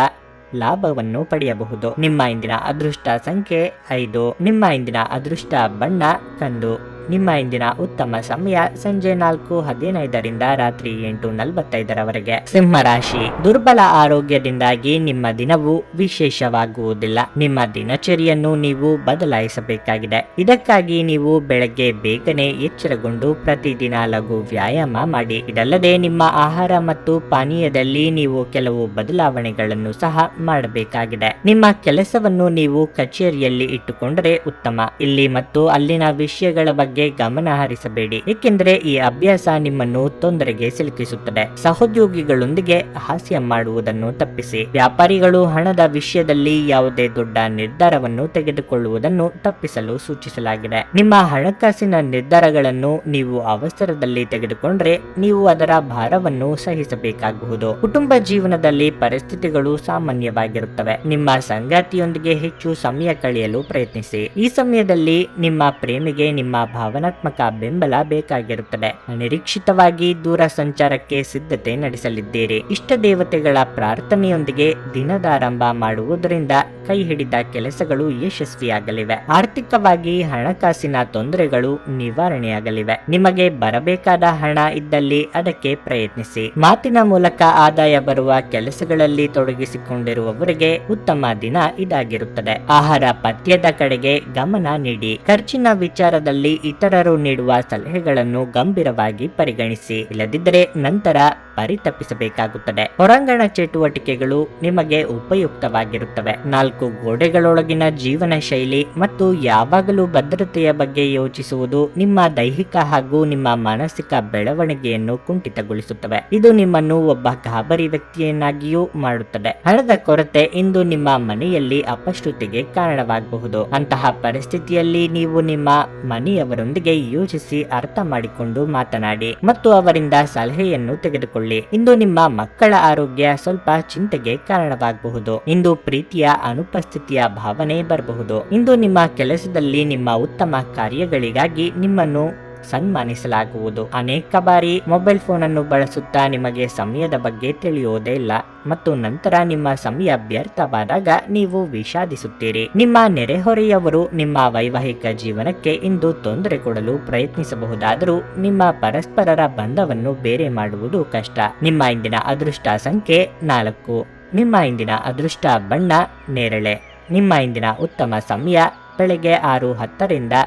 ಲಾಭವನ್ನು ಪಡೆಯಬಹುದು. ನಿಮ್ಮ ಇಂದಿನ ಅದೃಷ್ಟ ಸಂಖ್ಯೆ 5. ನಿಮ್ಮ ಇಂದಿನ ಅದೃಷ್ಟ ಬಣ್ಣ ಕಂದು. ನಿಮ್ಮ ಇಂದಿನ ಉತ್ತಮ ಸಮಯ ಸಂಜೆ 4:15 ರಾತ್ರಿ 8:45 ಸಿಂಹ ರಾಶಿ, ದುರ್ಬಲ ಆರೋಗ್ಯದಿಂದಾಗಿ ನಿಮ್ಮ ದಿನವು ವಿಶೇಷವಾಗುವುದಿಲ್ಲ. ನಿಮ್ಮ ದಿನಚರಿಯನ್ನು ನೀವು ಬದಲಾಯಿಸಬೇಕಾಗಿದೆ. ಇದಕ್ಕಾಗಿ ನೀವು ಬೆಳಗ್ಗೆ ಬೇಗನೆ ಎಚ್ಚರಗೊಂಡು ಪ್ರತಿದಿನ ಲಘು ವ್ಯಾಯಾಮ ಮಾಡಿ. ಇದಲ್ಲದೆ ನಿಮ್ಮ ಆಹಾರ ಮತ್ತು ಪಾನೀಯದಲ್ಲಿ ನೀವು ಕೆಲವು ಬದಲಾವಣೆಗಳನ್ನು ಸಹ ಮಾಡಬೇಕಾಗಿದೆ. ನಿಮ್ಮ ಕೆಲಸವನ್ನು ನೀವು ಕಚೇರಿಯಲ್ಲಿ ಇಟ್ಟುಕೊಂಡರೆ ಉತ್ತಮ. ಇಲ್ಲಿ ಮತ್ತು ಅಲ್ಲಿನ ವಿಷಯಗಳ ಬಗ್ಗೆ ಗಮನ ಹರಿಸಬೇಡಿ, ಏಕೆಂದರೆ ಈ ಅಭ್ಯಾಸ ನಿಮ್ಮನ್ನು ತೊಂದರೆಗೆ ಸಿಲುಕಿಸುತ್ತದೆ. ಸಹೋದ್ಯೋಗಿಗಳೊಂದಿಗೆ ಹಾಸ್ಯ ಮಾಡುವುದನ್ನು ತಪ್ಪಿಸಿ. ವ್ಯಾಪಾರಿಗಳು ಹಣದ ವಿಷಯದಲ್ಲಿ ಯಾವುದೇ ದೊಡ್ಡ ನಿರ್ಧಾರವನ್ನು ತೆಗೆದುಕೊಳ್ಳುವುದನ್ನು ತಪ್ಪಿಸಲು ಸೂಚಿಸಲಾಗಿದೆ. ನಿಮ್ಮ ಹಣಕಾಸಿನ ನಿರ್ಧಾರಗಳನ್ನು ನೀವು ಅವಸರದಲ್ಲಿ ತೆಗೆದುಕೊಂಡ್ರೆ ನೀವು ಅದರ ಭಾರವನ್ನು ಸಹಿಸಬೇಕಾಗಬಹುದು. ಕುಟುಂಬ ಜೀವನದಲ್ಲಿ ಪರಿಸ್ಥಿತಿಗಳು ಸಾಮಾನ್ಯವಾಗಿರುತ್ತವೆ. ನಿಮ್ಮ ಸಂಗಾತಿಯೊಂದಿಗೆ ಹೆಚ್ಚು ಸಮಯ ಕಳೆಯಲು ಪ್ರಯತ್ನಿಸಿ. ಈ ಸಮಯದಲ್ಲಿ ನಿಮ್ಮ ಪ್ರೇಮಿಗೆ ನಿಮ್ಮ ಭಾವನಾತ್ಮಕ ಬೆಂಬಲ ಬೇಕಾಗಿರುತ್ತದೆ. ಅನಿರೀಕ್ಷಿತವಾಗಿ ದೂರ ಸಂಚಾರಕ್ಕೆ ಸಿದ್ಧತೆ ನಡೆಸಲಿದ್ದೀರಿ. ಇಷ್ಟ ದೇವತೆಗಳ ಪ್ರಾರ್ಥನೆಯೊಂದಿಗೆ ದಿನದಾರಂಭ ಮಾಡುವುದರಿಂದ ಕೈ ಹಿಡಿದ ಕೆಲಸಗಳು ಯಶಸ್ವಿಯಾಗಲಿವೆ. ಆರ್ಥಿಕವಾಗಿ ಹಣಕಾಸಿನ ತೊಂದರೆಗಳು ನಿವಾರಣೆಯಾಗಲಿವೆ. ನಿಮಗೆ ಬರಬೇಕಾದ ಹಣ ಇದ್ದಲ್ಲಿ ಅದಕ್ಕೆ ಪ್ರಯತ್ನಿಸಿ. ಮಾತಿನ ಮೂಲಕ ಆದಾಯ ಬರುವ ಕೆಲಸಗಳಲ್ಲಿ ತೊಡಗಿಸಿಕೊಂಡಿರುವವರಿಗೆ ಉತ್ತಮ ದಿನ ಇದಾಗಿರುತ್ತದೆ. ಆಹಾರ ಪಥ್ಯದ ಕಡೆಗೆ ಗಮನ ನೀಡಿ. ಖರ್ಚಿನ ವಿಚಾರದಲ್ಲಿ ಇತರರು ನೀಡುವ ಸಲಹೆಗಳನ್ನು ಗಂಭೀರವಾಗಿ ಪರಿಗಣಿಸಿ. ಇಲ್ಲದಿದ್ದರೆ ನಂತರ ಪರಿತಪಿಸಬೇಕಾಗುತ್ತದೆ. ಹೊರಾಂಗಣ ಚಟುವಟಿಕೆಗಳು ನಿಮಗೆ ಉಪಯುಕ್ತವಾಗಿರುತ್ತವೆ. 4 ಗೋಡೆಗಳೊಳಗಿನ ಜೀವನ ಶೈಲಿ ಮತ್ತು ಯಾವಾಗಲೂ ಭದ್ರತೆಯ ಬಗ್ಗೆ ಯೋಚಿಸುವುದು ನಿಮ್ಮ ದೈಹಿಕ ಹಾಗೂ ನಿಮ್ಮ ಮಾನಸಿಕ ಬೆಳವಣಿಗೆಯನ್ನು ಕುಂಠಿತಗೊಳಿಸುತ್ತವೆ. ಇದು ನಿಮ್ಮನ್ನು ಒಬ್ಬ ಗಾಬರಿ ವ್ಯಕ್ತಿಯನ್ನಾಗಿಯೂ ಮಾಡುತ್ತದೆ. ಹಣದ ಕೊರತೆ ಇಂದು ನಿಮ್ಮ ಮನೆಯಲ್ಲಿ ಅಪಶ್ರುತಿಗೆ ಕಾರಣವಾಗಬಹುದು. ಅಂತಹ ಪರಿಸ್ಥಿತಿಯಲ್ಲಿ ನೀವು ನಿಮ್ಮ ಮನೆಯವರೊಂದಿಗೆ ಯೋಚಿಸಿ ಅರ್ಥ ಮಾಡಿಕೊಂಡು ಮಾತನಾಡಿ ಮತ್ತು ಅವರಿಂದ ಸಲಹೆಯನ್ನು ತೆಗೆದುಕೊಳ್ಳಿ. ಇಂದು ನಿಮ್ಮ ಮಕ್ಕಳ ಆರೋಗ್ಯ ಸ್ವಲ್ಪ ಚಿಂತೆಗೆ ಕಾರಣವಾಗಬಹುದು. ಇಂದು ಪ್ರೀತಿಯ ಅನುಪಸ್ಥಿತಿಯ ಭಾವನೆ ಬರಬಹುದು. ಇಂದು ನಿಮ್ಮ ಕೆಲಸದಲ್ಲಿ ನಿಮ್ಮ ಉತ್ತಮ ಕಾರ್ಯಗಳಿಗಾಗಿ ನಿಮ್ಮನ್ನು ಸನ್ಮಾನಿಸಲಾಗುವುದು. ಅನೇಕ ಬಾರಿ ಮೊಬೈಲ್ ಫೋನ್ ಅನ್ನು ಬಳಸುತ್ತಾ ನಿಮಗೆ ಸಮಯದ ಬಗ್ಗೆ ತಿಳಿಯುವುದೇ ಇಲ್ಲ ಮತ್ತು ನಂತರ ನಿಮ್ಮ ಸಮಯ ವ್ಯರ್ಥವಾದಾಗ ನೀವು ವಿಷಾದಿಸುತ್ತೀರಿ. ನಿಮ್ಮ ನೆರೆಹೊರೆಯವರು ನಿಮ್ಮ ವೈವಾಹಿಕ ಜೀವನಕ್ಕೆ ಇಂದು ತೊಂದರೆ ಕೊಡಲು ಪ್ರಯತ್ನಿಸಬಹುದಾದರೂ ನಿಮ್ಮ ಪರಸ್ಪರರ ಬಂಧವನ್ನು ಬೇರೆ ಮಾಡುವುದು ಕಷ್ಟ. ನಿಮ್ಮ ಇಂದಿನ ಅದೃಷ್ಟ ಸಂಖ್ಯೆ 4. ನಿಮ್ಮ ಇಂದಿನ ಅದೃಷ್ಟ ಬಣ್ಣ ನೇರಳೆ. ನಿಮ್ಮ ಇಂದಿನ ಉತ್ತಮ ಸಮಯ ಬೆಳಗ್ಗೆ 6:10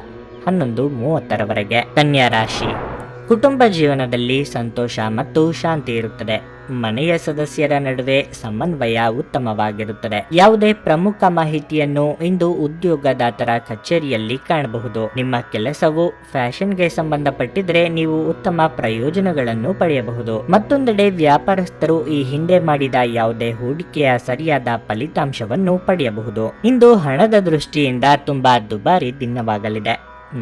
11:30 ಕನ್ಯಾ ರಾಶಿ, ಕುಟುಂಬ ಜೀವನದಲ್ಲಿ ಸಂತೋಷ ಮತ್ತು ಶಾಂತಿ ಇರುತ್ತದೆ. ಮನೆಯ ಸದಸ್ಯರ ನಡುವೆ ಸಮನ್ವಯ ಉತ್ತಮವಾಗಿರುತ್ತದೆ. ಯಾವುದೇ ಪ್ರಮುಖ ಮಾಹಿತಿಯನ್ನು ಇಂದು ಉದ್ಯೋಗದಾತರ ಕಚೇರಿಯಲ್ಲಿ ಕಾಣಬಹುದು. ನಿಮ್ಮ ಕೆಲಸವು ಫ್ಯಾಷನ್ಗೆ ಸಂಬಂಧಪಟ್ಟಿದ್ರೆ ನೀವು ಉತ್ತಮ ಪ್ರಯೋಜನಗಳನ್ನು ಪಡೆಯಬಹುದು. ಮತ್ತೊಂದೆಡೆ ವ್ಯಾಪಾರಸ್ಥರು ಈ ಹಿಂದೆ ಮಾಡಿದ ಯಾವುದೇ ಹೂಡಿಕೆಯ ಸರಿಯಾದ ಫಲಿತಾಂಶವನ್ನು ಪಡೆಯಬಹುದು. ಇಂದು ಹಣದ ದೃಷ್ಟಿಯಿಂದ ತುಂಬಾ ದುಬಾರಿ ದಿನವಾಗಲಿದೆ.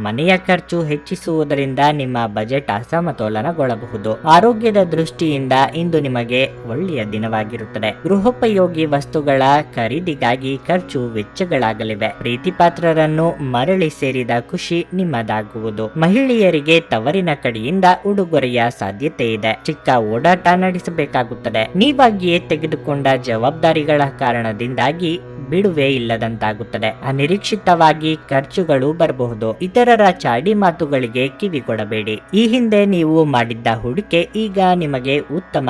ಮನೆಯ ಖರ್ಚು ಹೆಚ್ಚಿಸುವುದರಿಂದ ನಿಮ್ಮ ಬಜೆಟ್ ಅಸಮತೋಲನಗೊಳ್ಳಬಹುದು. ಆರೋಗ್ಯದ ದೃಷ್ಟಿಯಿಂದ ಇಂದು ನಿಮಗೆ ಒಳ್ಳೆಯ ದಿನವಾಗಿರುತ್ತದೆ. ಗೃಹೋಪಯೋಗಿ ವಸ್ತುಗಳ ಖರೀದಿಗಾಗಿ ಖರ್ಚು ವೆಚ್ಚಗಳಾಗಲಿವೆ. ಪ್ರೀತಿಪಾತ್ರರನ್ನು ಮರಳಿ ಸೇರಿದ ಖುಷಿ ನಿಮ್ಮದಾಗುವುದು. ಮಹಿಳೆಯರಿಗೆ ತವರಿನ ಕಡೆಯಿಂದ ಉಡುಗೊರೆಯ ಸಾಧ್ಯತೆ ಇದೆ. ಚಿಕ್ಕ ಓಡಾಟ ನಡೆಸಬೇಕಾಗುತ್ತದೆ. ನೀವಾಗಿಯೇ ತೆಗೆದುಕೊಂಡ ಜವಾಬ್ದಾರಿಗಳ ಕಾರಣದಿಂದಾಗಿ ಬಿಡುವೆ ಇಲ್ಲದಂತಾಗುತ್ತದೆ. ಅನಿರೀಕ್ಷಿತವಾಗಿ ಖರ್ಚುಗಳು ಬರಬಹುದು. ಇತರರ ಚಾಡಿ ಮಾತುಗಳಿಗೆ ಕಿವಿ ಕೊಡಬೇಡಿ. ಈ ಹಿಂದೆ ನೀವು ಮಾಡಿದ್ದ ಹೂಡಿಕೆ ಈಗ ನಿಮಗೆ ಉತ್ತಮ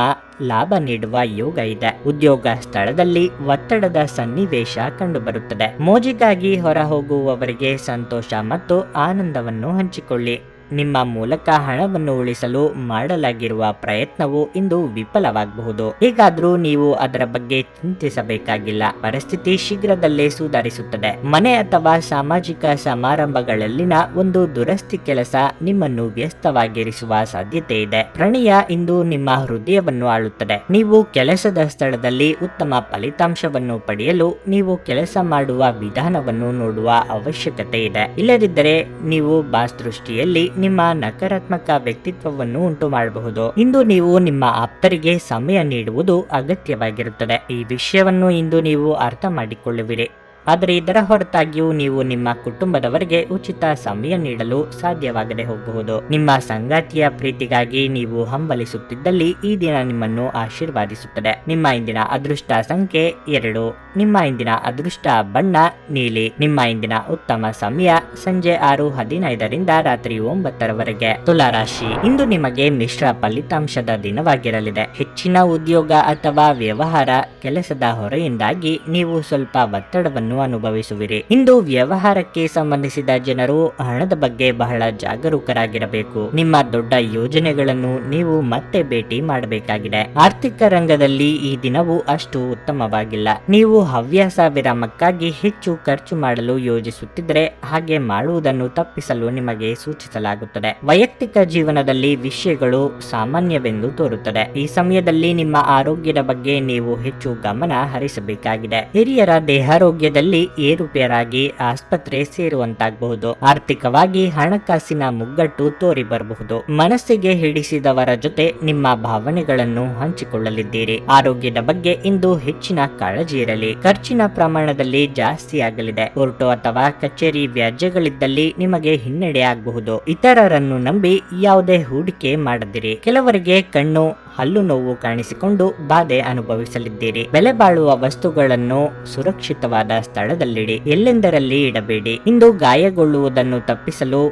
ಲಾಭ ನೀಡುವ ಯೋಗ ಇದೆ. ಉದ್ಯೋಗ ಸ್ಥಳದಲ್ಲಿ ಒತ್ತಡದ ಸನ್ನಿವೇಶ ಕಂಡುಬರುತ್ತದೆ. ಮೋಜಿಗಾಗಿ ಹೊರ ಹೋಗುವವರಿಗೆ ಸಂತೋಷ ಮತ್ತು ಆನಂದವನ್ನು ಹಂಚಿಕೊಳ್ಳಿ. ನಿಮ್ಮ ಮೂಲಕ ಹಣವನ್ನು ಉಳಿಸಲು ಮಾಡಲಾಗಿರುವ ಪ್ರಯತ್ನವು ಇಂದು ವಿಫಲವಾಗಬಹುದು. ಹೇಗಾದ್ರೂ ನೀವು ಅದರ ಬಗ್ಗೆ ಚಿಂತಿಸಬೇಕಾಗಿಲ್ಲ. ಪರಿಸ್ಥಿತಿ ಶೀಘ್ರದಲ್ಲೇ ಸುಧಾರಿಸುತ್ತದೆ. ಮನೆ ಅಥವಾ ಸಾಮಾಜಿಕ ಸಮಾರಂಭಗಳಲ್ಲಿನ ಒಂದು ದುರಸ್ತಿ ಕೆಲಸ ನಿಮ್ಮನ್ನು ವ್ಯಸ್ತವಾಗಿರಿಸುವ ಸಾಧ್ಯತೆ ಇದೆ. ಪ್ರಣಯ ಇಂದು ನಿಮ್ಮ ಹೃದಯವನ್ನು ಆಳುತ್ತದೆ. ನೀವು ಕೆಲಸದ ಸ್ಥಳದಲ್ಲಿ ಉತ್ತಮ ಫಲಿತಾಂಶವನ್ನು ಪಡೆಯಲು ನೀವು ಕೆಲಸ ಮಾಡುವ ವಿಧಾನವನ್ನು ನೋಡುವ ಅವಶ್ಯಕತೆ ಇದೆ. ಇಲ್ಲದಿದ್ದರೆ ನೀವು ಬಾಸ್ ದೃಷ್ಟಿಯಲ್ಲಿ ನಿಮ್ಮ ನಕಾರಾತ್ಮಕ ವ್ಯಕ್ತಿತ್ವವನ್ನು ಉಂಟು ಮಾಡಬಹುದು. ಇಂದು ನೀವು ನಿಮ್ಮ ಆಪ್ತರಿಗೆ ಸಮಯ ನೀಡುವುದು ಅಗತ್ಯವಾಗಿರುತ್ತದೆ. ಈ ವಿಷಯವನ್ನು ಇಂದು ನೀವು ಅರ್ಥ ಮಾಡಿಕೊಳ್ಳುವಿರಿ. ಆದರೆ ಇದರ ಹೊರತಾಗಿಯೂ ನೀವು ನಿಮ್ಮ ಕುಟುಂಬದವರಿಗೆ ಉಚಿತ ಸಮಯ ನೀಡಲು ಸಾಧ್ಯವಾಗದೆ ಹೋಗಬಹುದು. ನಿಮ್ಮ ಸಂಗಾತಿಯ ಪ್ರೀತಿಗಾಗಿ ನೀವು ಹಂಬಲಿಸುತ್ತಿದ್ದಲ್ಲಿ ಈ ದಿನ ನಿಮ್ಮನ್ನು ಆಶೀರ್ವಾದಿಸುತ್ತದೆ. ನಿಮ್ಮ ಇಂದಿನ ಅದೃಷ್ಟ ಸಂಖ್ಯೆ 2. ನಿಮ್ಮ ಇಂದಿನ ಅದೃಷ್ಟ ಬಣ್ಣ ನೀಲಿ. ನಿಮ್ಮ ಇಂದಿನ ಉತ್ತಮ ಸಮಯ ಸಂಜೆ 6:15ರಿಂದ ರಾತ್ರಿ 9ರವರೆಗೆ. ತುಲಾ ರಾಶಿ, ಇಂದು ನಿಮಗೆ ಮಿಶ್ರ ಫಲಿತಾಂಶದ ದಿನವಾಗಿರಲಿದೆ. ಹೆಚ್ಚಿನ ಉದ್ಯೋಗ ಅಥವಾ ವ್ಯವಹಾರ ಕೆಲಸದ ಹೊರೆಯಿಂದಾಗಿ ನೀವು ಸ್ವಲ್ಪ ಒತ್ತಡವನ್ನು ಅನುಭವಿಸುವಿರಿ. ಇಂದು ವ್ಯವಹಾರಕ್ಕೆ ಸಂಬಂಧಿಸಿದ ಜನರು ಹಣದ ಬಗ್ಗೆ ಬಹಳ ಜಾಗರೂಕರಾಗಿರಬೇಕು. ನಿಮ್ಮ ದೊಡ್ಡ ಯೋಜನೆಗಳನ್ನು ನೀವು ಮತ್ತೆ ಭೇಟಿ ಮಾಡಬೇಕಾಗಿದೆ. ಆರ್ಥಿಕ ರಂಗದಲ್ಲಿ ಈ ದಿನವು ಅಷ್ಟು ಉತ್ತಮವಾಗಿಲ್ಲ. ನೀವು ಹವ್ಯಾಸ ವಿರಾಮಕ್ಕಾಗಿ ಹೆಚ್ಚು ಖರ್ಚು ಮಾಡಲು ಯೋಜಿಸುತ್ತಿದ್ದರೆ ಹಾಗೆ ಮಾಡುವುದನ್ನು ತಪ್ಪಿಸಲು ನಿಮಗೆ ಸೂಚಿಸಲಾಗುತ್ತದೆ. ವೈಯಕ್ತಿಕ ಜೀವನದಲ್ಲಿ ವಿಷಯಗಳು ಸಾಮಾನ್ಯವೆಂದು ತೋರುತ್ತದೆ. ಈ ಸಮಯದಲ್ಲಿ ನಿಮ್ಮ ಆರೋಗ್ಯದ ಬಗ್ಗೆ ನೀವು ಹೆಚ್ಚು ಗಮನ ಹರಿಸಬೇಕಾಗಿದೆ. ಹಿರಿಯರ ದೇಹಾರೋಗ್ಯದಲ್ಲಿ ಏರುಪೇರಾಗಿ ಆಸ್ಪತ್ರೆ ಸೇರುವಂತಾಗಬಹುದು. ಆರ್ಥಿಕವಾಗಿ ಹಣಕಾಸಿನ ಮುಗ್ಗಟ್ಟು ತೋರಿ ಬರಬಹುದು. ಮನಸ್ಸಿಗೆ ಹಿಡಿಸಿದವರ ಜೊತೆ ನಿಮ್ಮ ಭಾವನೆಗಳನ್ನು ಹಂಚಿಕೊಳ್ಳಲಿದ್ದೀರಿ. ಆರೋಗ್ಯದ ಬಗ್ಗೆ ಇಂದು ಹೆಚ್ಚಿನ ಕಾಳಜಿ ಇರಲಿ. ಖರ್ಚಿನ ಪ್ರಮಾಣದಲ್ಲಿ ಜಾಸ್ತಿ ಆಗಲಿದೆ. ಕೋರ್ಟು ಅಥವಾ ಕಚೇರಿ ವ್ಯಾಜ್ಯಗಳಿದ್ದಲ್ಲಿ ನಿಮಗೆ ಹಿನ್ನಡೆ ಆಗಬಹುದು. ಇತರರನ್ನು ನಂಬಿ ಯಾವುದೇ ಹೂಡಿಕೆ ಮಾಡದಿರಿ. ಕೆಲವರಿಗೆ ಕಣ್ಣು ಹಲ್ಲು ನೋವು ಕಾಣಿಸಿಕೊಂಡು ಬಾಧೆ ಅನುಭವಿಸಲಿದ್ದೀರಿ. ಬೆಲೆ ಬಾಳುವ ವಸ್ತುಗಳನ್ನು ಸುರಕ್ಷಿತವಾದ ಸ್ಥಳದಲ್ಲಿಡಿ. ಎಲ್ಲೆಂದರಲ್ಲಿ ಇಡಬೇಡಿ. ಇಂದು ಗಾಯಗೊಳ್ಳುವುದನ್ನು ತಪ್ಪಿಸಲು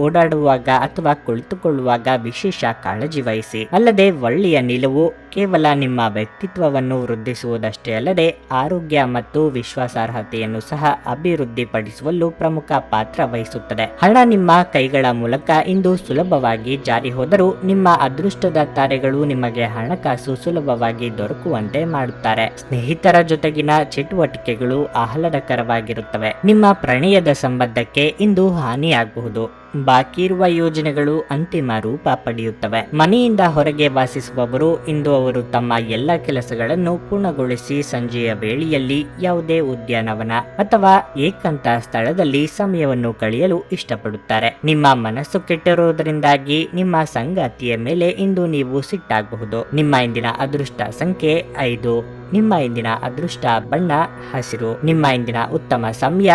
ಓಡಾಡುವಾಗ ಅಥವಾ ಕುಳಿತುಕೊಳ್ಳುವಾಗ ವಿಶೇಷ ಕಾಳಜಿ ವಹಿಸಿ. ಅಲ್ಲದೆ ಒಳ್ಳೆಯ ನಿಲುವು ಕೇವಲ ನಿಮ್ಮ ವ್ಯಕ್ತಿತ್ವವನ್ನು ವೃದ್ಧಿಸುವುದಷ್ಟೇ ಅಲ್ಲದೆ ಆರೋಗ್ಯ ಮತ್ತು ವಿಶ್ವಾಸಾರ್ಹತೆಯನ್ನು ಸಹ ಅಭಿವೃದ್ಧಿಪಡಿಸುವಲ್ಲೂ ಪ್ರಮುಖ ಪಾತ್ರ ವಹಿಸುತ್ತದೆ. ಹಣ ನಿಮ್ಮ ಕೈಗಳ ಮೂಲಕ ಇಂದು ಸುಲಭವಾಗಿ ಜಾರಿ ಹೋದರೂ ನಿಮ್ಮ ಅದೃಷ್ಟದ ತಾರೆಗಳು ನಿಮಗೆ ಹಣಕಾಸು ಸುಲಭವಾಗಿ ದೊರಕುವಂತೆ ಮಾಡುತ್ತಾರೆ. ಸ್ನೇಹಿತರ ಜೊತೆಗಿನ ಚಟುವಟಿಕೆಗಳು ಆಹ್ಲಾದಕರವಾಗಿರುತ್ತವೆ. ನಿಮ್ಮ ಪ್ರಣಯದ ಸಂಬಂಧಕ್ಕೆ ಇಂದು ಹಾನಿಯಾಗಬಹುದು. ಬಾಕಿ ಇರುವ ಯೋಜನೆಗಳು ಅಂತಿಮ ರೂಪ ಪಡೆಯುತ್ತವೆ. ಮನೆಯಿಂದ ಹೊರಗೆ ವಾಸಿಸುವವರು ಇಂದು ಅವರು ತಮ್ಮ ಎಲ್ಲ ಕೆಲಸಗಳನ್ನು ಪೂರ್ಣಗೊಳಿಸಿ ಸಂಜೆಯ ವೇಳೆಯಲ್ಲಿ ಯಾವುದೇ ಉದ್ಯಾನವನ ಅಥವಾ ಏಕಾಂತ ಸ್ಥಳದಲ್ಲಿ ಸಮಯವನ್ನು ಕಳೆಯಲು ಇಷ್ಟಪಡುತ್ತಾರೆ. ನಿಮ್ಮ ಮನಸ್ಸು ಕೆಟ್ಟಿರುವುದರಿಂದಾಗಿ ನಿಮ್ಮ ಸಂಗಾತಿಯ ಮೇಲೆ ಇಂದು ನೀವು ಸಿಟ್ಟಾಗಬಹುದು. ನಿಮ್ಮ ಇಂದಿನ ಅದೃಷ್ಟ ಸಂಖ್ಯೆ 5. ನಿಮ್ಮ ಇಂದಿನ ಅದೃಷ್ಟ ಬಣ್ಣ ಹಸಿರು. ನಿಮ್ಮ ಇಂದಿನ ಉತ್ತಮ ಸಮಯ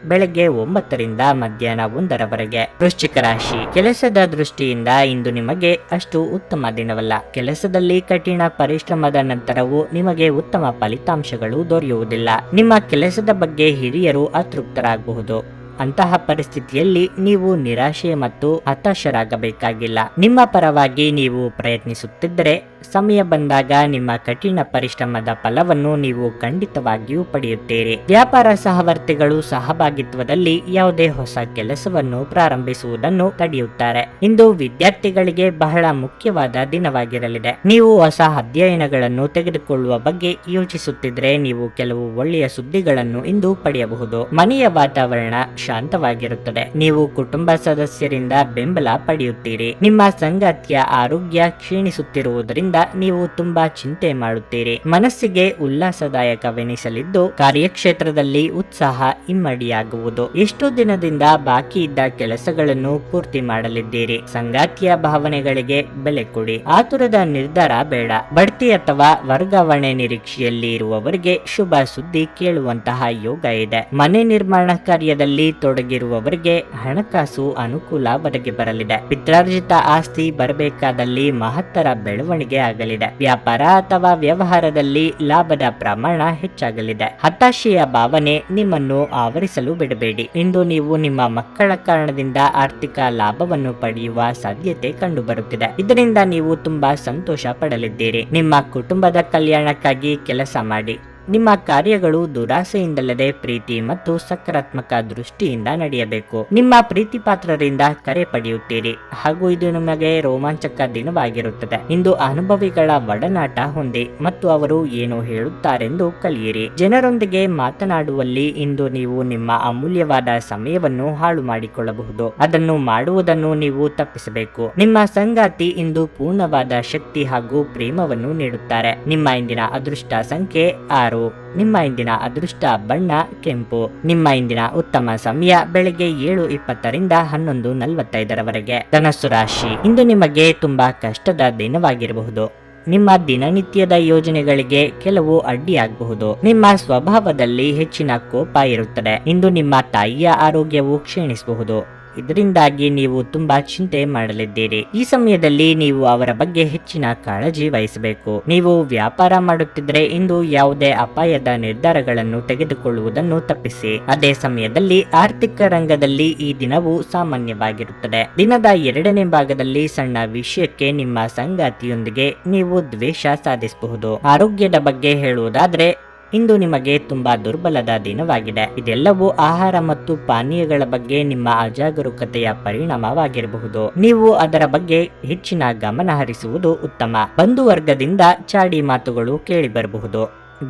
ಬೆಳಗ್ಗೆ 9ರಿಂದ ಮಧ್ಯಾಹ್ನ 1ರವರೆಗೆ. ವೃಶ್ಚಿಕ ರಾಶಿ, ಕೆಲಸದ ದೃಷ್ಟಿಯಿಂದ ಇಂದು ನಿಮಗೆ ಅಷ್ಟು ಉತ್ತಮ ದಿನವಲ್ಲ. ಕೆಲಸದಲ್ಲಿ ಕಠಿಣ ಪರಿಶ್ರಮದ ನಂತರವೂ ನಿಮಗೆ ಉತ್ತಮ ಫಲಿತಾಂಶಗಳು ದೊರೆಯುವುದಿಲ್ಲ. ನಿಮ್ಮ ಕೆಲಸದ ಬಗ್ಗೆ ಹಿರಿಯರು ಅತೃಪ್ತರಾಗಬಹುದು. ಅಂತಹ ಪರಿಸ್ಥಿತಿಯಲ್ಲಿ ನೀವು ನಿರಾಶೆ ಮತ್ತು ಹತಾಶರಾಗಬೇಕಾಗಿಲ್ಲ. ನಿಮ್ಮ ಪರವಾಗಿ ನೀವು ಪ್ರಯತ್ನಿಸುತ್ತಿದ್ದರೆ ಸಮಯ ಬಂದಾಗ ನಿಮ್ಮ ಕಠಿಣ ಪರಿಶ್ರಮದ ಫಲವನ್ನು ನೀವು ಖಂಡಿತವಾಗಿಯೂ ಪಡೆಯುತ್ತೀರಿ. ವ್ಯಾಪಾರ ಸಹವರ್ತಿಗಳು ಸಹಭಾಗಿತ್ವದಲ್ಲಿ ಯಾವುದೇ ಹೊಸ ಕೆಲಸವನ್ನು ಪ್ರಾರಂಭಿಸುವುದನ್ನು ತಡೆಯುತ್ತಾರೆ. ಇಂದು ವಿದ್ಯಾರ್ಥಿಗಳಿಗೆ ಬಹಳ ಮುಖ್ಯವಾದ ದಿನವಾಗಿರಲಿದೆ. ನೀವು ಹೊಸ ಅಧ್ಯಯನಗಳನ್ನು ತೆಗೆದುಕೊಳ್ಳುವ ಬಗ್ಗೆ ಯೋಚಿಸುತ್ತಿದ್ದರೆ ನೀವು ಕೆಲವು ಒಳ್ಳೆಯ ಸುದ್ದಿಗಳನ್ನು ಇಂದು ಪಡೆಯಬಹುದು. ಮನೆಯ ವಾತಾವರಣ ಶಾಂತವಾಗಿರುತ್ತದೆ. ನೀವು ಕುಟುಂಬ ಸದಸ್ಯರಿಂದ ಬೆಂಬಲ ಪಡೆಯುತ್ತೀರಿ. ನಿಮ್ಮ ಸಂಗಾತಿಯ ಆರೋಗ್ಯ ಕ್ಷೀಣಿಸುತ್ತಿರುವುದರಿಂದ ನೀವು ತುಂಬಾ ಚಿಂತೆ ಮಾಡುತ್ತೀರಿ. ಮನಸ್ಸಿಗೆ ಉಲ್ಲಾಸದಾಯಕವೆನಿಸಲಿದ್ದು ಕಾರ್ಯಕ್ಷೇತ್ರದಲ್ಲಿ ಉತ್ಸಾಹ ಇಮ್ಮಡಿಯಾಗುವುದು. ಎಷ್ಟು ದಿನದಿಂದ ಬಾಕಿ ಇದ್ದ ಕೆಲಸಗಳನ್ನು ಪೂರ್ತಿ ಮಾಡಲಿದ್ದೀರಿ. ಸಂಗಾತಿಯ ಭಾವನೆಗಳಿಗೆ ಬೆಲೆ ಕೊಡಿ. ಆತುರದ ನಿರ್ಧಾರ ಬೇಡ. ಬಡ್ತಿ ಅಥವಾ ವರ್ಗಾವಣೆ ನಿರೀಕ್ಷೆಯಲ್ಲಿ ಇರುವವರಿಗೆ ಶುಭ ಸುದ್ದಿ ಕೇಳುವಂತಹ ಯೋಗ ಇದೆ. ಮನೆ ನಿರ್ಮಾಣ ಕಾರ್ಯದಲ್ಲಿ ತೊಡಗಿರುವವರಿಗೆ ಹಣಕಾಸು ಅನುಕೂಲ ಒದಗಿ ಬರಲಿದೆ. ಪಿತ್ರಾರ್ಜಿತ ಆಸ್ತಿ ಬರಬೇಕಾದಲ್ಲಿ ಮಹತ್ತರ ಬೆಳವಣಿಗೆ ಆಗಲಿದೆ. ವ್ಯಾಪಾರ ಅಥವಾ ವ್ಯವಹಾರದಲ್ಲಿ ಲಾಭದ ಪ್ರಮಾಣ ಹೆಚ್ಚಾಗಲಿದೆ. ಹತಾಶೆಯ ಭಾವನೆ ನಿಮ್ಮನ್ನು ಆವರಿಸಲು ಬಿಡಬೇಡಿ. ಇಂದು ನೀವು ನಿಮ್ಮ ಮಕ್ಕಳ ಕಾರಣದಿಂದ ಆರ್ಥಿಕ ಲಾಭವನ್ನು ಪಡೆಯುವ ಸಾಧ್ಯತೆ ಕಂಡುಬರುತ್ತಿದೆ. ಇದರಿಂದ ನೀವು ತುಂಬಾ ಸಂತೋಷ ಪಡಲಿದ್ದೀರಿ. ನಿಮ್ಮ ಕುಟುಂಬದ ಕಲ್ಯಾಣಕ್ಕಾಗಿ ಕೆಲಸ ಮಾಡಿ. ನಿಮ್ಮ ಕಾರ್ಯಗಳು ದುರಾಸೆಯಿಂದಲ್ಲದೆ ಪ್ರೀತಿ ಮತ್ತು ಸಕಾರಾತ್ಮಕ ದೃಷ್ಟಿಯಿಂದ ನಡೆಯಬೇಕು. ನಿಮ್ಮ ಪ್ರೀತಿ ಪಾತ್ರರಿಂದ ಕರೆ ಪಡೆಯುತ್ತೀರಿ ಹಾಗೂ ಇದು ನಿಮಗೆ ರೋಮಾಂಚಕ ದಿನವಾಗಿರುತ್ತದೆ. ಇಂದು ಅನುಭವಿಗಳ ಒಡನಾಟ ಹೊಂದಿ ಮತ್ತು ಅವರು ಏನು ಹೇಳುತ್ತಾರೆಂದು ಕಲಿಯಿರಿ. ಜನರೊಂದಿಗೆ ಮಾತನಾಡುವಲ್ಲಿ ಇಂದು ನೀವು ನಿಮ್ಮ ಅಮೂಲ್ಯವಾದ ಸಮಯವನ್ನು ಹಾಳು ಮಾಡಿಕೊಳ್ಳಬಹುದು. ಅದನ್ನು ಮಾಡುವುದನ್ನು ನೀವು ತಪ್ಪಿಸಬೇಕು. ನಿಮ್ಮ ಸಂಗಾತಿ ಇಂದು ಪೂರ್ಣವಾದ ಶಕ್ತಿ ಹಾಗೂ ಪ್ರೇಮವನ್ನು ನೀಡುತ್ತಾರೆ. ನಿಮ್ಮ ಇಂದಿನ ಅದೃಷ್ಟ ಸಂಖ್ಯೆ 6. ನಿಮ್ಮ ಇಂದಿನ ಅದೃಷ್ಟ ಬಣ್ಣ ಕೆಂಪು. ನಿಮ್ಮ ಇಂದಿನ ಉತ್ತಮ ಸಮಯ ಬೆಳಗ್ಗೆ 7:20ರಿಂದ 11:45ರವರೆಗೆ. ಧನಸ್ಸು ರಾಶಿ, ಇಂದು ನಿಮಗೆ ತುಂಬಾ ಕಷ್ಟದ ದಿನವಾಗಿರಬಹುದು. ನಿಮ್ಮ ದಿನನಿತ್ಯದ ಯೋಜನೆಗಳಿಗೆ ಕೆಲವು ಅಡ್ಡಿಯಾಗಬಹುದು. ನಿಮ್ಮ ಸ್ವಭಾವದಲ್ಲಿ ಹೆಚ್ಚಿನ ಕೋಪ ಇರುತ್ತದೆ. ಇಂದು ನಿಮ್ಮ ತಾಯಿಯ ಆರೋಗ್ಯವು ಕ್ಷೀಣಿಸಬಹುದು. ಇದರಿಂದಾಗಿ ನೀವು ತುಂಬಾ ಚಿಂತೆ ಮಾಡಲಿದ್ದೀರಿ. ಈ ಸಮಯದಲ್ಲಿ ನೀವು ಅವರ ಬಗ್ಗೆ ಹೆಚ್ಚಿನ ಕಾಳಜಿ ವಹಿಸಬೇಕು. ನೀವು ವ್ಯಾಪಾರ ಮಾಡುತ್ತಿದ್ದರೆ ಇಂದು ಯಾವುದೇ ಅಪಾಯದ ನಿರ್ಧಾರಗಳನ್ನು ತೆಗೆದುಕೊಳ್ಳುವುದನ್ನು ತಪ್ಪಿಸಿ. ಅದೇ ಸಮಯದಲ್ಲಿ ಆರ್ಥಿಕ ರಂಗದಲ್ಲಿ ಈ ದಿನವು ಸಾಮಾನ್ಯವಾಗಿರುತ್ತದೆ. ದಿನದ 2ನೇ ಭಾಗದಲ್ಲಿ ಸಣ್ಣ ವಿಷಯಕ್ಕೆ ನಿಮ್ಮ ಸಂಗಾತಿಯೊಂದಿಗೆ ನೀವು ದ್ವೇಷ ಸಾಧಿಸಬಹುದು. ಆರೋಗ್ಯದ ಬಗ್ಗೆ ಹೇಳುವುದಾದ್ರೆ ಇಂದು ನಿಮಗೆ ತುಂಬಾ ದುರ್ಬಲದ ದಿನವಾಗಿದೆ. ಇದೆಲ್ಲವೂ ಆಹಾರ ಮತ್ತು ಪಾನೀಯಗಳ ಬಗ್ಗೆ ನಿಮ್ಮ ಅಜಾಗರೂಕತೆಯ ಪರಿಣಾಮವಾಗಿರಬಹುದು. ನೀವು ಅದರ ಬಗ್ಗೆ ಹೆಚ್ಚಿನ ಗಮನ ಹರಿಸುವುದು ಉತ್ತಮ. ಬಂಧುವರ್ಗದಿಂದ ಚಾಡಿ ಮಾತುಗಳು ಕೇಳಿ ಬರಬಹುದು.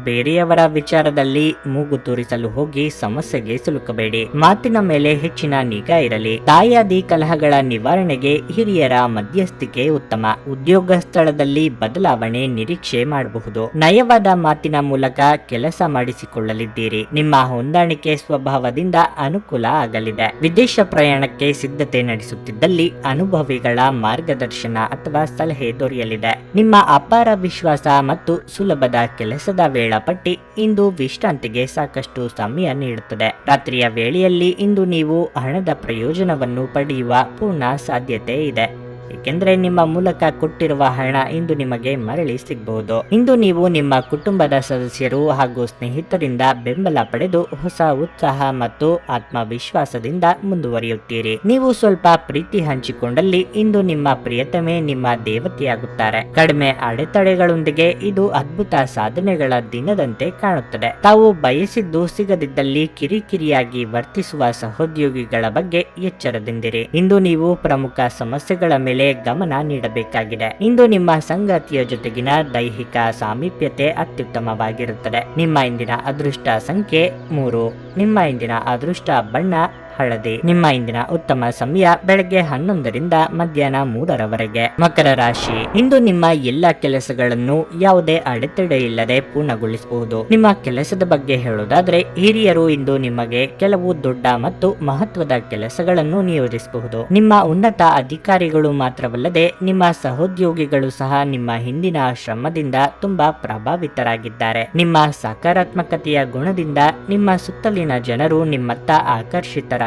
ಬೇರೆಯವರ ವಿಚಾರದಲ್ಲಿ ಮೂಗು ತೂರಿಸಲು ಹೋಗಿ ಸಮಸ್ಯೆಗೆ ಸಿಲುಕಬೇಡಿ. ಮಾತಿನ ಮೇಲೆ ಹೆಚ್ಚಿನ ನಿಗಾ ಇರಲಿ. ತಾಯಾದಿ ಕಲಹಗಳ ನಿವಾರಣೆಗೆ ಹಿರಿಯರ ಮಧ್ಯಸ್ಥಿಕೆ ಉತ್ತಮ. ಉದ್ಯೋಗ ಸ್ಥಳದಲ್ಲಿ ಬದಲಾವಣೆ ನಿರೀಕ್ಷೆ ಮಾಡಬಹುದು. ನಯವಾದ ಮಾತಿನ ಮೂಲಕ ಕೆಲಸ ಮಾಡಿಸಿಕೊಳ್ಳಲಿದ್ದೀರಿ. ನಿಮ್ಮ ಹೊಂದಾಣಿಕೆ ಸ್ವಭಾವದಿಂದ ಅನುಕೂಲ ಆಗಲಿದೆ. ವಿದೇಶ ಪ್ರಯಾಣಕ್ಕೆ ಸಿದ್ಧತೆ ನಡೆಸುತ್ತಿದ್ದಲ್ಲಿ ಅನುಭವಿಗಳ ಮಾರ್ಗದರ್ಶನ ಅಥವಾ ಸಲಹೆ ದೊರೆಯಲಿದೆ. ನಿಮ್ಮ ಅಪಾರ ವಿಶ್ವಾಸ ಮತ್ತು ಸುಲಭದ ಕೆಲಸದ ವೇಳಾಪಟ್ಟಿ ಇಂದು ವಿಶ್ರಾಂತಿಗೆ ಸಾಕಷ್ಟು ಸಮಯ ನೀಡುತ್ತದೆ. ರಾತ್ರಿಯ ವೇಳೆಯಲ್ಲಿ ಇಂದು ನೀವು ಹಣದ ಪ್ರಯೋಜನವನ್ನು ಪಡೆಯುವ ಪೂರ್ಣ ಸಾಧ್ಯತೆ ಇದೆ. ಏಕೆಂದರೆ ನಿಮ್ಮ ಮೂಲಕ ಕೊಟ್ಟಿರುವ ಹಣ ಇಂದು ನಿಮಗೆ ಮರಳಿ ಸಿಗಬಹುದು. ಇಂದು ನೀವು ನಿಮ್ಮ ಕುಟುಂಬದ ಸದಸ್ಯರು ಹಾಗೂ ಸ್ನೇಹಿತರಿಂದ ಬೆಂಬಲ ಪಡೆದು ಹೊಸ ಉತ್ಸಾಹ ಮತ್ತು ಆತ್ಮವಿಶ್ವಾಸದಿಂದ ಮುಂದುವರಿಯುತ್ತೀರಿ. ನೀವು ಸ್ವಲ್ಪ ಪ್ರೀತಿ ಹಂಚಿಕೊಂಡಲ್ಲಿ ಇಂದು ನಿಮ್ಮ ಪ್ರಿಯತಮೆ ನಿಮ್ಮ ದೇವತೆಯಾಗುತ್ತಾರೆ. ಕಡಿಮೆ ಅಡೆತಡೆಗಳೊಂದಿಗೆ ಇದು ಅದ್ಭುತ ಸಾಧನೆಗಳ ದಿನದಂತೆ ಕಾಣುತ್ತದೆ. ತಾವು ಬಯಸಿದ್ದು ಸಿಗದಿದ್ದಲ್ಲಿ ಕಿರಿಕಿರಿಯಾಗಿ ವರ್ತಿಸುವ ಸಹೋದ್ಯೋಗಿಗಳ ಬಗ್ಗೆ ಎಚ್ಚರದಿಂದಿರಿ. ಇಂದು ನೀವು ಪ್ರಮುಖ ಸಮಸ್ಯೆಗಳ ಮೇಲೆ ಗಮನ ನೀಡಬೇಕಾಗಿದೆ. ಇಂದು ನಿಮ್ಮ ಸಂಗಾತಿಯ ಜೊತೆಗಿನ ದೈಹಿಕ ಸಾಮೀಪ್ಯತೆ ಅತ್ಯುತ್ತಮವಾಗಿರುತ್ತದೆ. ನಿಮ್ಮ ಇಂದಿನ ಅದೃಷ್ಟ ಸಂಖ್ಯೆ 3. ನಿಮ್ಮ ಇಂದಿನ ಅದೃಷ್ಟ ಬಣ್ಣ ಹಳದಿ. ನಿಮ್ಮ ಇಂದಿನ ಉತ್ತಮ ಸಮಯ ಬೆಳಗ್ಗೆ 11ರಿಂದ ಮಧ್ಯಾಹ್ನ 3ರವರೆಗೆ. ಮಕರ ರಾಶಿ. ಇಂದು ನಿಮ್ಮ ಎಲ್ಲ ಕೆಲಸಗಳನ್ನು ಯಾವುದೇ ಅಡೆತಡೆ ಇಲ್ಲದೆ ಪೂರ್ಣಗೊಳಿಸಬಹುದು. ನಿಮ್ಮ ಕೆಲಸದ ಬಗ್ಗೆ ಹೇಳುವುದಾದ್ರೆ ಹಿರಿಯರು ಇಂದು ನಿಮಗೆ ಕೆಲವು ದೊಡ್ಡ ಮತ್ತು ಮಹತ್ವದ ಕೆಲಸಗಳನ್ನು ನಿಯೋಜಿಸಬಹುದು. ನಿಮ್ಮ ಉನ್ನತ ಅಧಿಕಾರಿಗಳು ಮಾತ್ರವಲ್ಲದೆ ನಿಮ್ಮ ಸಹೋದ್ಯೋಗಿಗಳು ಸಹ ನಿಮ್ಮ ಹಿಂದಿನ ಶ್ರಮದಿಂದ ತುಂಬಾ ಪ್ರಭಾವಿತರಾಗಿದ್ದಾರೆ. ನಿಮ್ಮ ಸಕಾರಾತ್ಮಕತೆಯ ಗುಣದಿಂದ ನಿಮ್ಮ ಸುತ್ತಲಿನ ಜನರು ನಿಮ್ಮತ್ತ ಆಕರ್ಷಿತರಾಗುತ್ತಾರೆ.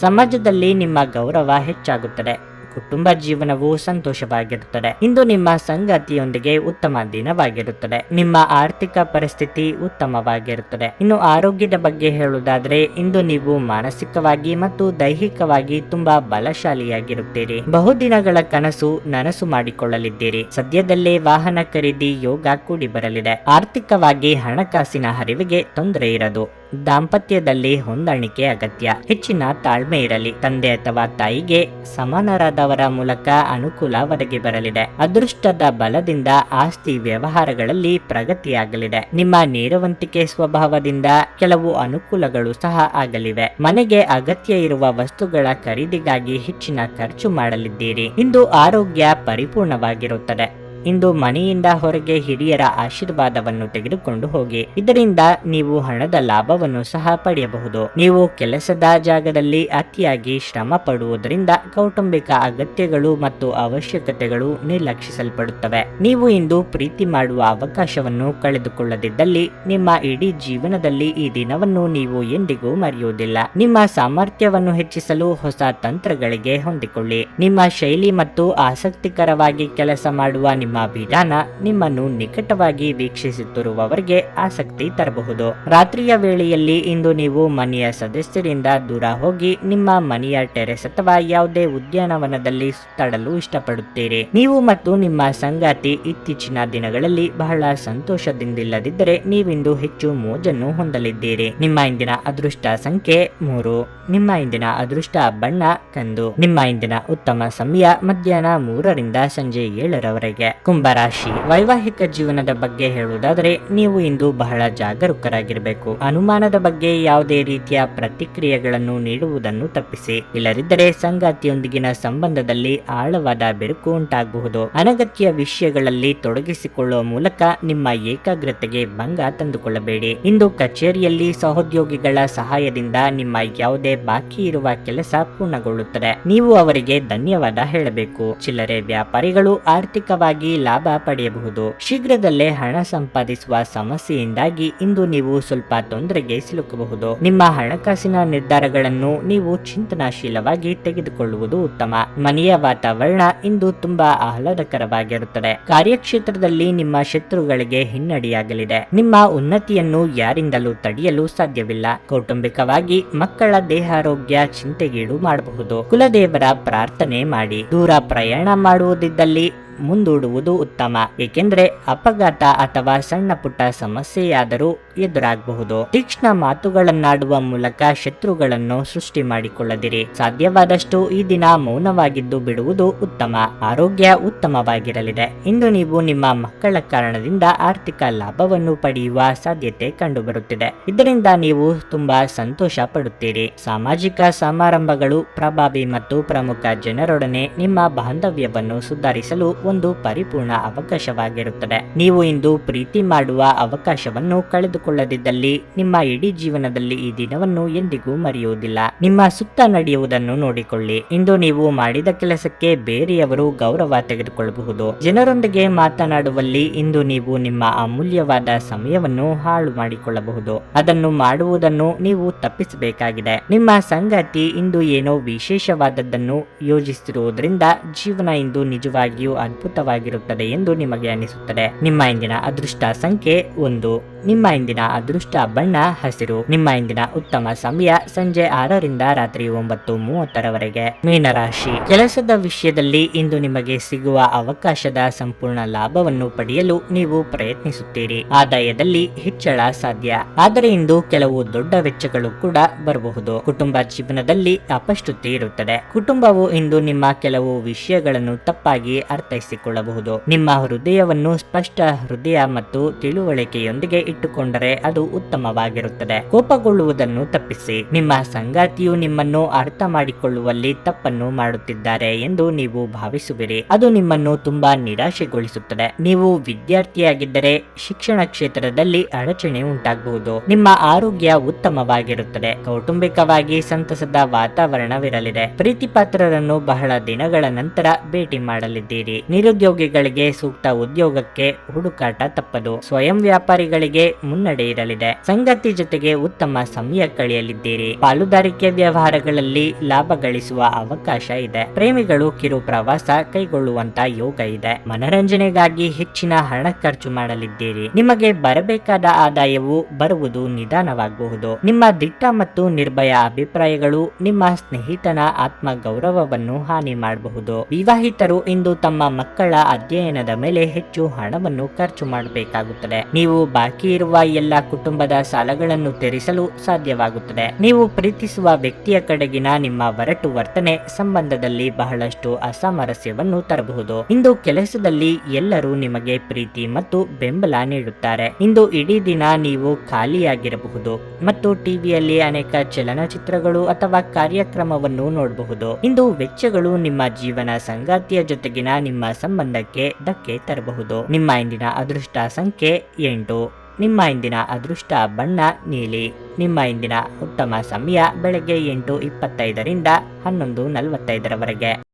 ಸಮಾಜದಲ್ಲಿ ನಿಮ್ಮ ಗೌರವ ಹೆಚ್ಚಾಗುತ್ತದೆ. ಕುಟುಂಬ ಜೀವನವು ಸಂತೋಷವಾಗಿರುತ್ತದೆ. ಇಂದು ನಿಮ್ಮ ಸಂಗಾತಿಯೊಂದಿಗೆ ಉತ್ತಮ ದಿನವಾಗಿರುತ್ತದೆ. ನಿಮ್ಮ ಆರ್ಥಿಕ ಪರಿಸ್ಥಿತಿ ಉತ್ತಮವಾಗಿರುತ್ತದೆ. ಇನ್ನು ಆರೋಗ್ಯದ ಬಗ್ಗೆ ಹೇಳುವುದಾದ್ರೆ ಇಂದು ನೀವು ಮಾನಸಿಕವಾಗಿ ಮತ್ತು ದೈಹಿಕವಾಗಿ ತುಂಬಾ ಬಲಶಾಲಿಯಾಗಿರುತ್ತೀರಿ. ಬಹುದಿನಗಳ ಕನಸು ನನಸು ಮಾಡಿಕೊಳ್ಳಲಿದ್ದೀರಿ. ಸದ್ಯದಲ್ಲೇ ವಾಹನ ಖರೀದಿ ಯೋಗ ಕೂಡಿ ಬರಲಿದೆ. ಆರ್ಥಿಕವಾಗಿ ಹಣಕಾಸಿನ ಹರಿವಿಗೆ ತೊಂದರೆ ಇರದು. ದಾಂಪತ್ಯದಲ್ಲಿ ಹೊಂದಾಣಿಕೆ ಅಗತ್ಯ. ಹೆಚ್ಚಿನ ತಾಳ್ಮೆ ಇರಲಿ. ತಂದೆ ಅಥವಾ ತಾಯಿಗೆ ಸಮಾನರಾದವರ ಮೂಲಕ ಅನುಕೂಲ ಒದಗಿ ಬರಲಿದೆ. ಅದೃಷ್ಟದ ಬಲದಿಂದ ಆಸ್ತಿ ವ್ಯವಹಾರಗಳಲ್ಲಿ ಪ್ರಗತಿಯಾಗಲಿದೆ. ನಿಮ್ಮ ನೇರವಂತಿಕೆ ಸ್ವಭಾವದಿಂದ ಕೆಲವು ಅನುಕೂಲಗಳು ಸಹ ಆಗಲಿವೆ. ಮನೆಗೆ ಅಗತ್ಯ ಇರುವ ವಸ್ತುಗಳ ಖರೀದಿಗಾಗಿ ಹೆಚ್ಚಿನ ಖರ್ಚು ಮಾಡಲಿದ್ದೀರಿ. ಇಂದು ಆರೋಗ್ಯ ಪರಿಪೂರ್ಣವಾಗಿರುತ್ತದೆ. ಇಂದು ಮನೆಯಿಂದ ಹೊರಗೆ ಹಿರಿಯರ ಆಶೀರ್ವಾದವನ್ನು ತೆಗೆದುಕೊಂಡು ಹೋಗಿ. ಇದರಿಂದ ನೀವು ಹಣದ ಲಾಭವನ್ನು ಸಹ ಪಡೆಯಬಹುದು. ನೀವು ಕೆಲಸದ ಜಾಗದಲ್ಲಿ ಅತಿಯಾಗಿ ಶ್ರಮ ಪಡುವುದರಿಂದ ಕೌಟುಂಬಿಕ ಅಗತ್ಯಗಳು ಮತ್ತು ಅವಶ್ಯಕತೆಗಳು ನಿರ್ಲಕ್ಷಿಸಲ್ಪಡುತ್ತವೆ. ನೀವು ಇಂದು ಪ್ರೀತಿ ಮಾಡುವ ಅವಕಾಶವನ್ನು ಕಳೆದುಕೊಳ್ಳದಿದ್ದಲ್ಲಿ ನಿಮ್ಮ ಇಡೀ ಜೀವನದಲ್ಲಿ ಈ ದಿನವನ್ನು ನೀವು ಎಂದಿಗೂ ಮರೆಯುವುದಿಲ್ಲ. ನಿಮ್ಮ ಸಾಮರ್ಥ್ಯವನ್ನು ಹೆಚ್ಚಿಸಲು ಹೊಸ ತಂತ್ರಗಳಿಗೆ ಹೊಂದಿಕೊಳ್ಳಿ. ನಿಮ್ಮ ಶೈಲಿ ಮತ್ತು ಆಸಕ್ತಿಕರವಾಗಿ ಕೆಲಸ ಮಾಡುವ ನಿಮ್ಮ ವಿಧಾನ ನಿಮ್ಮನ್ನು ನಿಕಟವಾಗಿ ವೀಕ್ಷಿಸುತ್ತಿರುವವರಿಗೆ ಆಸಕ್ತಿ ತರಬಹುದು. ರಾತ್ರಿಯ ವೇಳೆಯಲ್ಲಿ ಇಂದು ನೀವು ಮನೆಯ ಸದಸ್ಯರಿಂದ ದೂರ ಹೋಗಿ ನಿಮ್ಮ ಮನೆಯ ಟೆರೆಸ್ ಅಥವಾ ಯಾವುದೇ ಉದ್ಯಾನವನದಲ್ಲಿ ಸುತ್ತಾಡಲು ಇಷ್ಟಪಡುತ್ತೀರಿ. ನೀವು ಮತ್ತು ನಿಮ್ಮ ಸಂಗಾತಿ ಇತ್ತೀಚಿನ ದಿನಗಳಲ್ಲಿ ಬಹಳ ಸಂತೋಷದಿಂದಿಲ್ಲದಿದ್ದರೆ ನೀವಿಂದು ಹೆಚ್ಚು ಮೋಜನ್ನು ಹೊಂದಲಿದ್ದೀರಿ. ನಿಮ್ಮ ಇಂದಿನ ಅದೃಷ್ಟ ಸಂಖ್ಯೆ 3. ನಿಮ್ಮ ಇಂದಿನ ಅದೃಷ್ಟ ಬಣ್ಣ ಕಂದು. ನಿಮ್ಮ ಇಂದಿನ ಉತ್ತಮ ಸಮಯ ಮಧ್ಯಾಹ್ನ 3ರಿಂದ ಸಂಜೆ 7ರವರೆಗೆ. ಕುಂಭರಾಶಿ. ವೈವಾಹಿಕ ಜೀವನದ ಬಗ್ಗೆ ಹೇಳುವುದಾದರೆ ನೀವು ಇಂದು ಬಹಳ ಜಾಗರೂಕರಾಗಿರಬೇಕು. ಅನುಮಾನದ ಬಗ್ಗೆ ಯಾವುದೇ ರೀತಿಯ ಪ್ರತಿಕ್ರಿಯೆಗಳನ್ನು ನೀಡುವುದನ್ನು ತಪ್ಪಿಸಿ. ಇಲ್ಲದಿದ್ದರೆ ಸಂಗಾತಿಯೊಂದಿಗಿನ ಸಂಬಂಧದಲ್ಲಿ ಆಳವಾದ ಬೆರುಕು ಉಂಟಾಗಬಹುದು. ಅನಗತ್ಯ ವಿಷಯಗಳಲ್ಲಿ ತೊಡಗಿಸಿಕೊಳ್ಳುವ ಮೂಲಕ ನಿಮ್ಮ ಏಕಾಗ್ರತೆಗೆ ಭಂಗ ತಂದುಕೊಳ್ಳಬೇಡಿ. ಇಂದು ಕಚೇರಿಯಲ್ಲಿ ಸಹೋದ್ಯೋಗಿಗಳ ಸಹಾಯದಿಂದ ನಿಮ್ಮ ಯಾವುದೇ ಬಾಕಿ ಇರುವ ಕೆಲಸ ಪೂರ್ಣಗೊಳ್ಳುತ್ತದೆ. ನೀವು ಅವರಿಗೆ ಧನ್ಯವಾದ ಹೇಳಬೇಕು. ಚಿಲ್ಲರೆ ವ್ಯಾಪಾರಿಗಳು ಆರ್ಥಿಕವಾಗಿ ಸುಲಭವಾಗಿ ಲಾಭ ಪಡೆಯಬಹುದು. ಶೀಘ್ರದಲ್ಲೇ ಹಣ ಸಂಪಾದಿಸುವ ಸಮಸ್ಯೆಯಿಂದಾಗಿ ಇಂದು ನೀವು ಸ್ವಲ್ಪ ತೊಂದರೆಗೆ ಸಿಲುಕಬಹುದು. ನಿಮ್ಮ ಹಣಕಾಸಿನ ನಿರ್ಧಾರಗಳನ್ನು ನೀವು ಚಿಂತನಾಶೀಲವಾಗಿ ತೆಗೆದುಕೊಳ್ಳುವುದು ಉತ್ತಮ. ಮನೆಯ ವಾತಾವರಣ ಇಂದು ತುಂಬಾ ಆಹ್ಲಾದಕರವಾಗಿರುತ್ತದೆ. ಕಾರ್ಯಕ್ಷೇತ್ರದಲ್ಲಿ ನಿಮ್ಮ ಶತ್ರುಗಳಿಗೆ ಹಿನ್ನಡೆಯಾಗಲಿದೆ. ನಿಮ್ಮ ಉನ್ನತಿಯನ್ನು ಯಾರಿಂದಲೂ ತಡೆಯಲು ಸಾಧ್ಯವಿಲ್ಲ. ಕೌಟುಂಬಿಕವಾಗಿ ಮಕ್ಕಳ ದೇಹಾರೋಗ್ಯ ಚಿಂತೆಗೀಡು ಮಾಡಬಹುದು. ಕುಲದೇವರ ಪ್ರಾರ್ಥನೆ ಮಾಡಿ. ದೂರ ಪ್ರಯಾಣ ಮಾಡುವುದಿದ್ದಲ್ಲಿ ಮುಂದೂಡುವುದು ಉತ್ತಮ, ಏಕೆಂದರೆ ಅಪಘಾತ ಅಥವಾ ಸಣ್ಣ ಪುಟ್ಟ ಸಮಸ್ಯೆಯಾದರೂ ಎದುರಾಗಬಹುದು. ತೀಕ್ಷ್ಣ ಮಾತುಗಳನ್ನಾಡುವ ಮೂಲಕ ಶತ್ರುಗಳನ್ನು ಸೃಷ್ಟಿ ಮಾಡಿಕೊಳ್ಳದಿರಿ. ಸಾಧ್ಯವಾದಷ್ಟು ಈ ದಿನ ಮೌನವಾಗಿದ್ದು ಬಿಡುವುದು ಉತ್ತಮ. ಆರೋಗ್ಯ ಉತ್ತಮವಾಗಿರಲಿದೆ. ಇಂದು ನೀವು ನಿಮ್ಮ ಮಕ್ಕಳ ಕಾರಣದಿಂದ ಆರ್ಥಿಕ ಲಾಭವನ್ನು ಪಡೆಯುವ ಸಾಧ್ಯತೆ ಕಂಡುಬರುತ್ತಿದೆ. ಇದರಿಂದ ನೀವು ತುಂಬಾ ಸಂತೋಷ ಪಡುತ್ತೀರಿ. ಸಾಮಾಜಿಕ ಸಮಾರಂಭಗಳು ಪ್ರಭಾವಿ ಮತ್ತು ಪ್ರಮುಖ ಜನರೊಡನೆ ನಿಮ್ಮ ಬಾಂಧವ್ಯವನ್ನು ಸುಧಾರಿಸಲು ಒಂದು ಪರಿಪೂರ್ಣ ಅವಕಾಶವಾಗಿರುತ್ತದೆ. ನೀವು ಇಂದು ಪ್ರೀತಿ ಮಾಡುವ ಅವಕಾಶವನ್ನು ಕಳೆದುಕೊಳ್ಳದಿದ್ದಲ್ಲಿ ನಿಮ್ಮ ಇಡೀ ಜೀವನದಲ್ಲಿ ಈ ದಿನವನ್ನು ಎಂದಿಗೂ ಮರೆಯುವುದಿಲ್ಲ. ನಿಮ್ಮ ಸುತ್ತ ನಡೆಯುವುದನ್ನು ನೋಡಿಕೊಳ್ಳಿ. ಇಂದು ನೀವು ಮಾಡಿದ ಕೆಲಸಕ್ಕೆ ಬೇರೆಯವರು ಗೌರವ ತೆಗೆದುಕೊಳ್ಳಬಹುದು. ಜನರೊಂದಿಗೆ ಮಾತನಾಡುವಲ್ಲಿ ಇಂದು ನೀವು ನಿಮ್ಮ ಅಮೂಲ್ಯವಾದ ಸಮಯವನ್ನು ಹಾಳು ಮಾಡಿಕೊಳ್ಳಬಹುದು. ಅದನ್ನು ಮಾಡುವುದನ್ನು ನೀವು ತಪ್ಪಿಸಬೇಕಾಗಿದೆ. ನಿಮ್ಮ ಸಂಗಾತಿ ಇಂದು ಏನೋ ವಿಶೇಷವಾದದ್ದನ್ನು ಯೋಜಿಸಿರುವುದರಿಂದ ಜೀವನ ಇಂದು ನಿಜವಾಗಿಯೂ ಅದ್ಭುತವಾಗಿರುತ್ತದೆ ಎಂದು ನಿಮಗೆ ಅನಿಸುತ್ತದೆ. ನಿಮ್ಮ ಇಂದಿನ ಅದೃಷ್ಟ ಸಂಖ್ಯೆ 1. ನಿಮ್ಮ ಇಂದಿನ ಅದೃಷ್ಟ ಬಣ್ಣ ಹಸಿರು. ನಿಮ್ಮ ಇಂದಿನ ಉತ್ತಮ ಸಮಯ ಸಂಜೆ 6ರಿಂದ ರಾತ್ರಿ 9:30 ಮೀನರಾಶಿ. ಕೆಲಸದ ವಿಷಯದಲ್ಲಿ ಇಂದು ನಿಮಗೆ ಸಿಗುವ ಅವಕಾಶದ ಸಂಪೂರ್ಣ ಲಾಭವನ್ನು ಪಡೆಯಲು ನೀವು ಪ್ರಯತ್ನಿಸುತ್ತೀರಿ. ಆದಾಯದಲ್ಲಿ ಹೆಚ್ಚಳ ಸಾಧ್ಯ, ಆದರೆ ಇಂದು ಕೆಲವು ದೊಡ್ಡ ವೆಚ್ಚಗಳು ಕೂಡ ಬರಬಹುದು. ಕುಟುಂಬ ಜೀವನದಲ್ಲಿ ಅಪಶ್ರುತಿ ಇರುತ್ತದೆ. ಕುಟುಂಬವು ಇಂದು ನಿಮ್ಮ ಕೆಲವು ವಿಷಯಗಳನ್ನು ತಪ್ಪಾಗಿ ಅರ್ಥೈಸಿಕೊಳ್ಳಬಹುದು. ನಿಮ್ಮ ಹೃದಯವನ್ನು ಸ್ಪಷ್ಟ ಹೃದಯ ಮತ್ತು ತಿಳುವಳಿಕೆಯೊಂದಿಗೆ ಇಟ್ಟುಕೊಂಡರೆ ಅದು ಉತ್ತಮವಾಗಿರುತ್ತದೆ. ಕೋಪಗೊಳ್ಳುವುದನ್ನು ತಪ್ಪಿಸಿ. ನಿಮ್ಮ ಸಂಗಾತಿಯು ನಿಮ್ಮನ್ನು ಅರ್ಥ ಮಾಡಿಕೊಳ್ಳುವಲ್ಲಿ ತಪ್ಪನ್ನು ಮಾಡುತ್ತಿದ್ದಾರೆ ಎಂದು ನೀವು ಭಾವಿಸುವಿರಿ. ಅದು ನಿಮ್ಮನ್ನು ತುಂಬಾ ನಿರಾಶೆಗೊಳಿಸುತ್ತದೆ. ನೀವು ವಿದ್ಯಾರ್ಥಿಯಾಗಿದ್ದರೆ ಶಿಕ್ಷಣ ಕ್ಷೇತ್ರದಲ್ಲಿ ಅಡಚಣೆ ಉಂಟಾಗಬಹುದು. ನಿಮ್ಮ ಆರೋಗ್ಯ ಉತ್ತಮವಾಗಿರುತ್ತದೆ. ಕೌಟುಂಬಿಕವಾಗಿ ಸಂತಸದ ವಾತಾವರಣವಿರಲಿದೆ. ಪ್ರೀತಿಪಾತ್ರರನ್ನು ಬಹಳ ದಿನಗಳ ನಂತರ ಭೇಟಿ ಮಾಡಲಿದ್ದೀರಿ. ನಿರುದ್ಯೋಗಿಗಳಿಗೆ ಸೂಕ್ತ ಉದ್ಯೋಗಕ್ಕೆ ಹುಡುಕಾಟ ತಪ್ಪದು. ಸ್ವಯಂ ವ್ಯಾಪಾರಿಗಳಿಗೆ ಮುನ್ನಡೆ ಇರಲಿದೆ. ಸಂಗಾತಿ ಜೊತೆಗೆ ಉತ್ತಮ ಸಮಯ ಕಳೆಯಲಿದ್ದೀರಿ. ಪಾಲುದಾರಿಕೆ ವ್ಯವಹಾರಗಳಲ್ಲಿ ಲಾಭ ಗಳಿಸುವ ಅವಕಾಶ ಇದೆ. ಪ್ರೇಮಿಗಳು ಕಿರು ಪ್ರವಾಸ ಕೈಗೊಳ್ಳುವಂತ ಯೋಗ ಇದೆ. ಮನರಂಜನೆಗಾಗಿ ಹೆಚ್ಚಿನ ಹಣ ಖರ್ಚು ಮಾಡಲಿದ್ದೀರಿ. ನಿಮಗೆ ಬರಬೇಕಾದ ಆದಾಯವು ಬರುವುದು ನಿಧಾನವಾಗಬಹುದು. ನಿಮ್ಮ ದಿಟ್ಟ ಮತ್ತು ನಿರ್ಭಯ ಅಭಿಪ್ರಾಯಗಳು ನಿಮ್ಮ ಸ್ನೇಹಿತನ ಆತ್ಮ ಗೌರವವನ್ನು ಹಾನಿ ಮಾಡಬಹುದು. ವಿವಾಹಿತರು ಇಂದು ತಮ್ಮ ಮಕ್ಕಳ ಅಧ್ಯಯನದ ಮೇಲೆ ಹೆಚ್ಚು ಹಣವನ್ನು ಖರ್ಚು ಮಾಡಬೇಕಾಗುತ್ತದೆ. ನೀವು ಬಾಕಿ ಇರುವ ಎಲ್ಲ ಕುಟುಂಬದ ಸಾಲಗಳನ್ನು ತೀರಿಸಲು ಸಾಧ್ಯವಾಗುತ್ತದೆ. ನೀವು ಪ್ರೀತಿಸುವ ವ್ಯಕ್ತಿಯ ಕಡೆಗಿನ ನಿಮ್ಮ ಒರಟು ವರ್ತನೆ ಸಂಬಂಧದಲ್ಲಿ ಬಹಳಷ್ಟು ಅಸಾಮರಸ್ಯವನ್ನು ತರಬಹುದು. ಇಂದು ಕೆಲಸದಲ್ಲಿ ಎಲ್ಲರೂ ನಿಮಗೆ ಪ್ರೀತಿ ಮತ್ತು ಬೆಂಬಲ ನೀಡುತ್ತಾರೆ. ಇಂದು ಇಡೀ ದಿನ ನೀವು ಖಾಲಿಯಾಗಿರಬಹುದು ಮತ್ತು ಟಿವಿಯಲ್ಲಿ ಅನೇಕ ಚಲನಚಿತ್ರಗಳು ಅಥವಾ ಕಾರ್ಯಕ್ರಮವನ್ನು ನೋಡಬಹುದು. ಇಂದು ವೆಚ್ಚಗಳು ನಿಮ್ಮ ಜೀವನ ಸಂಗಾತಿಯ ಜೊತೆಗಿನ ನಿಮ್ಮ ಸಂಬಂಧಕ್ಕೆ ಧಕ್ಕೆ ತರಬಹುದು. ನಿಮ್ಮ ಇಂದಿನ ಅದೃಷ್ಟ ಸಂಖ್ಯೆ 8. ನಿಮ್ಮ ಇಂದಿನ ಅದೃಷ್ಟ ಬಣ್ಣ ನೀಲಿ. ನಿಮ್ಮ ಇಂದಿನ ಉತ್ತಮ ಸಮಯ ಬೆಳಗ್ಗೆ 8:25ರಿಂದ 11:45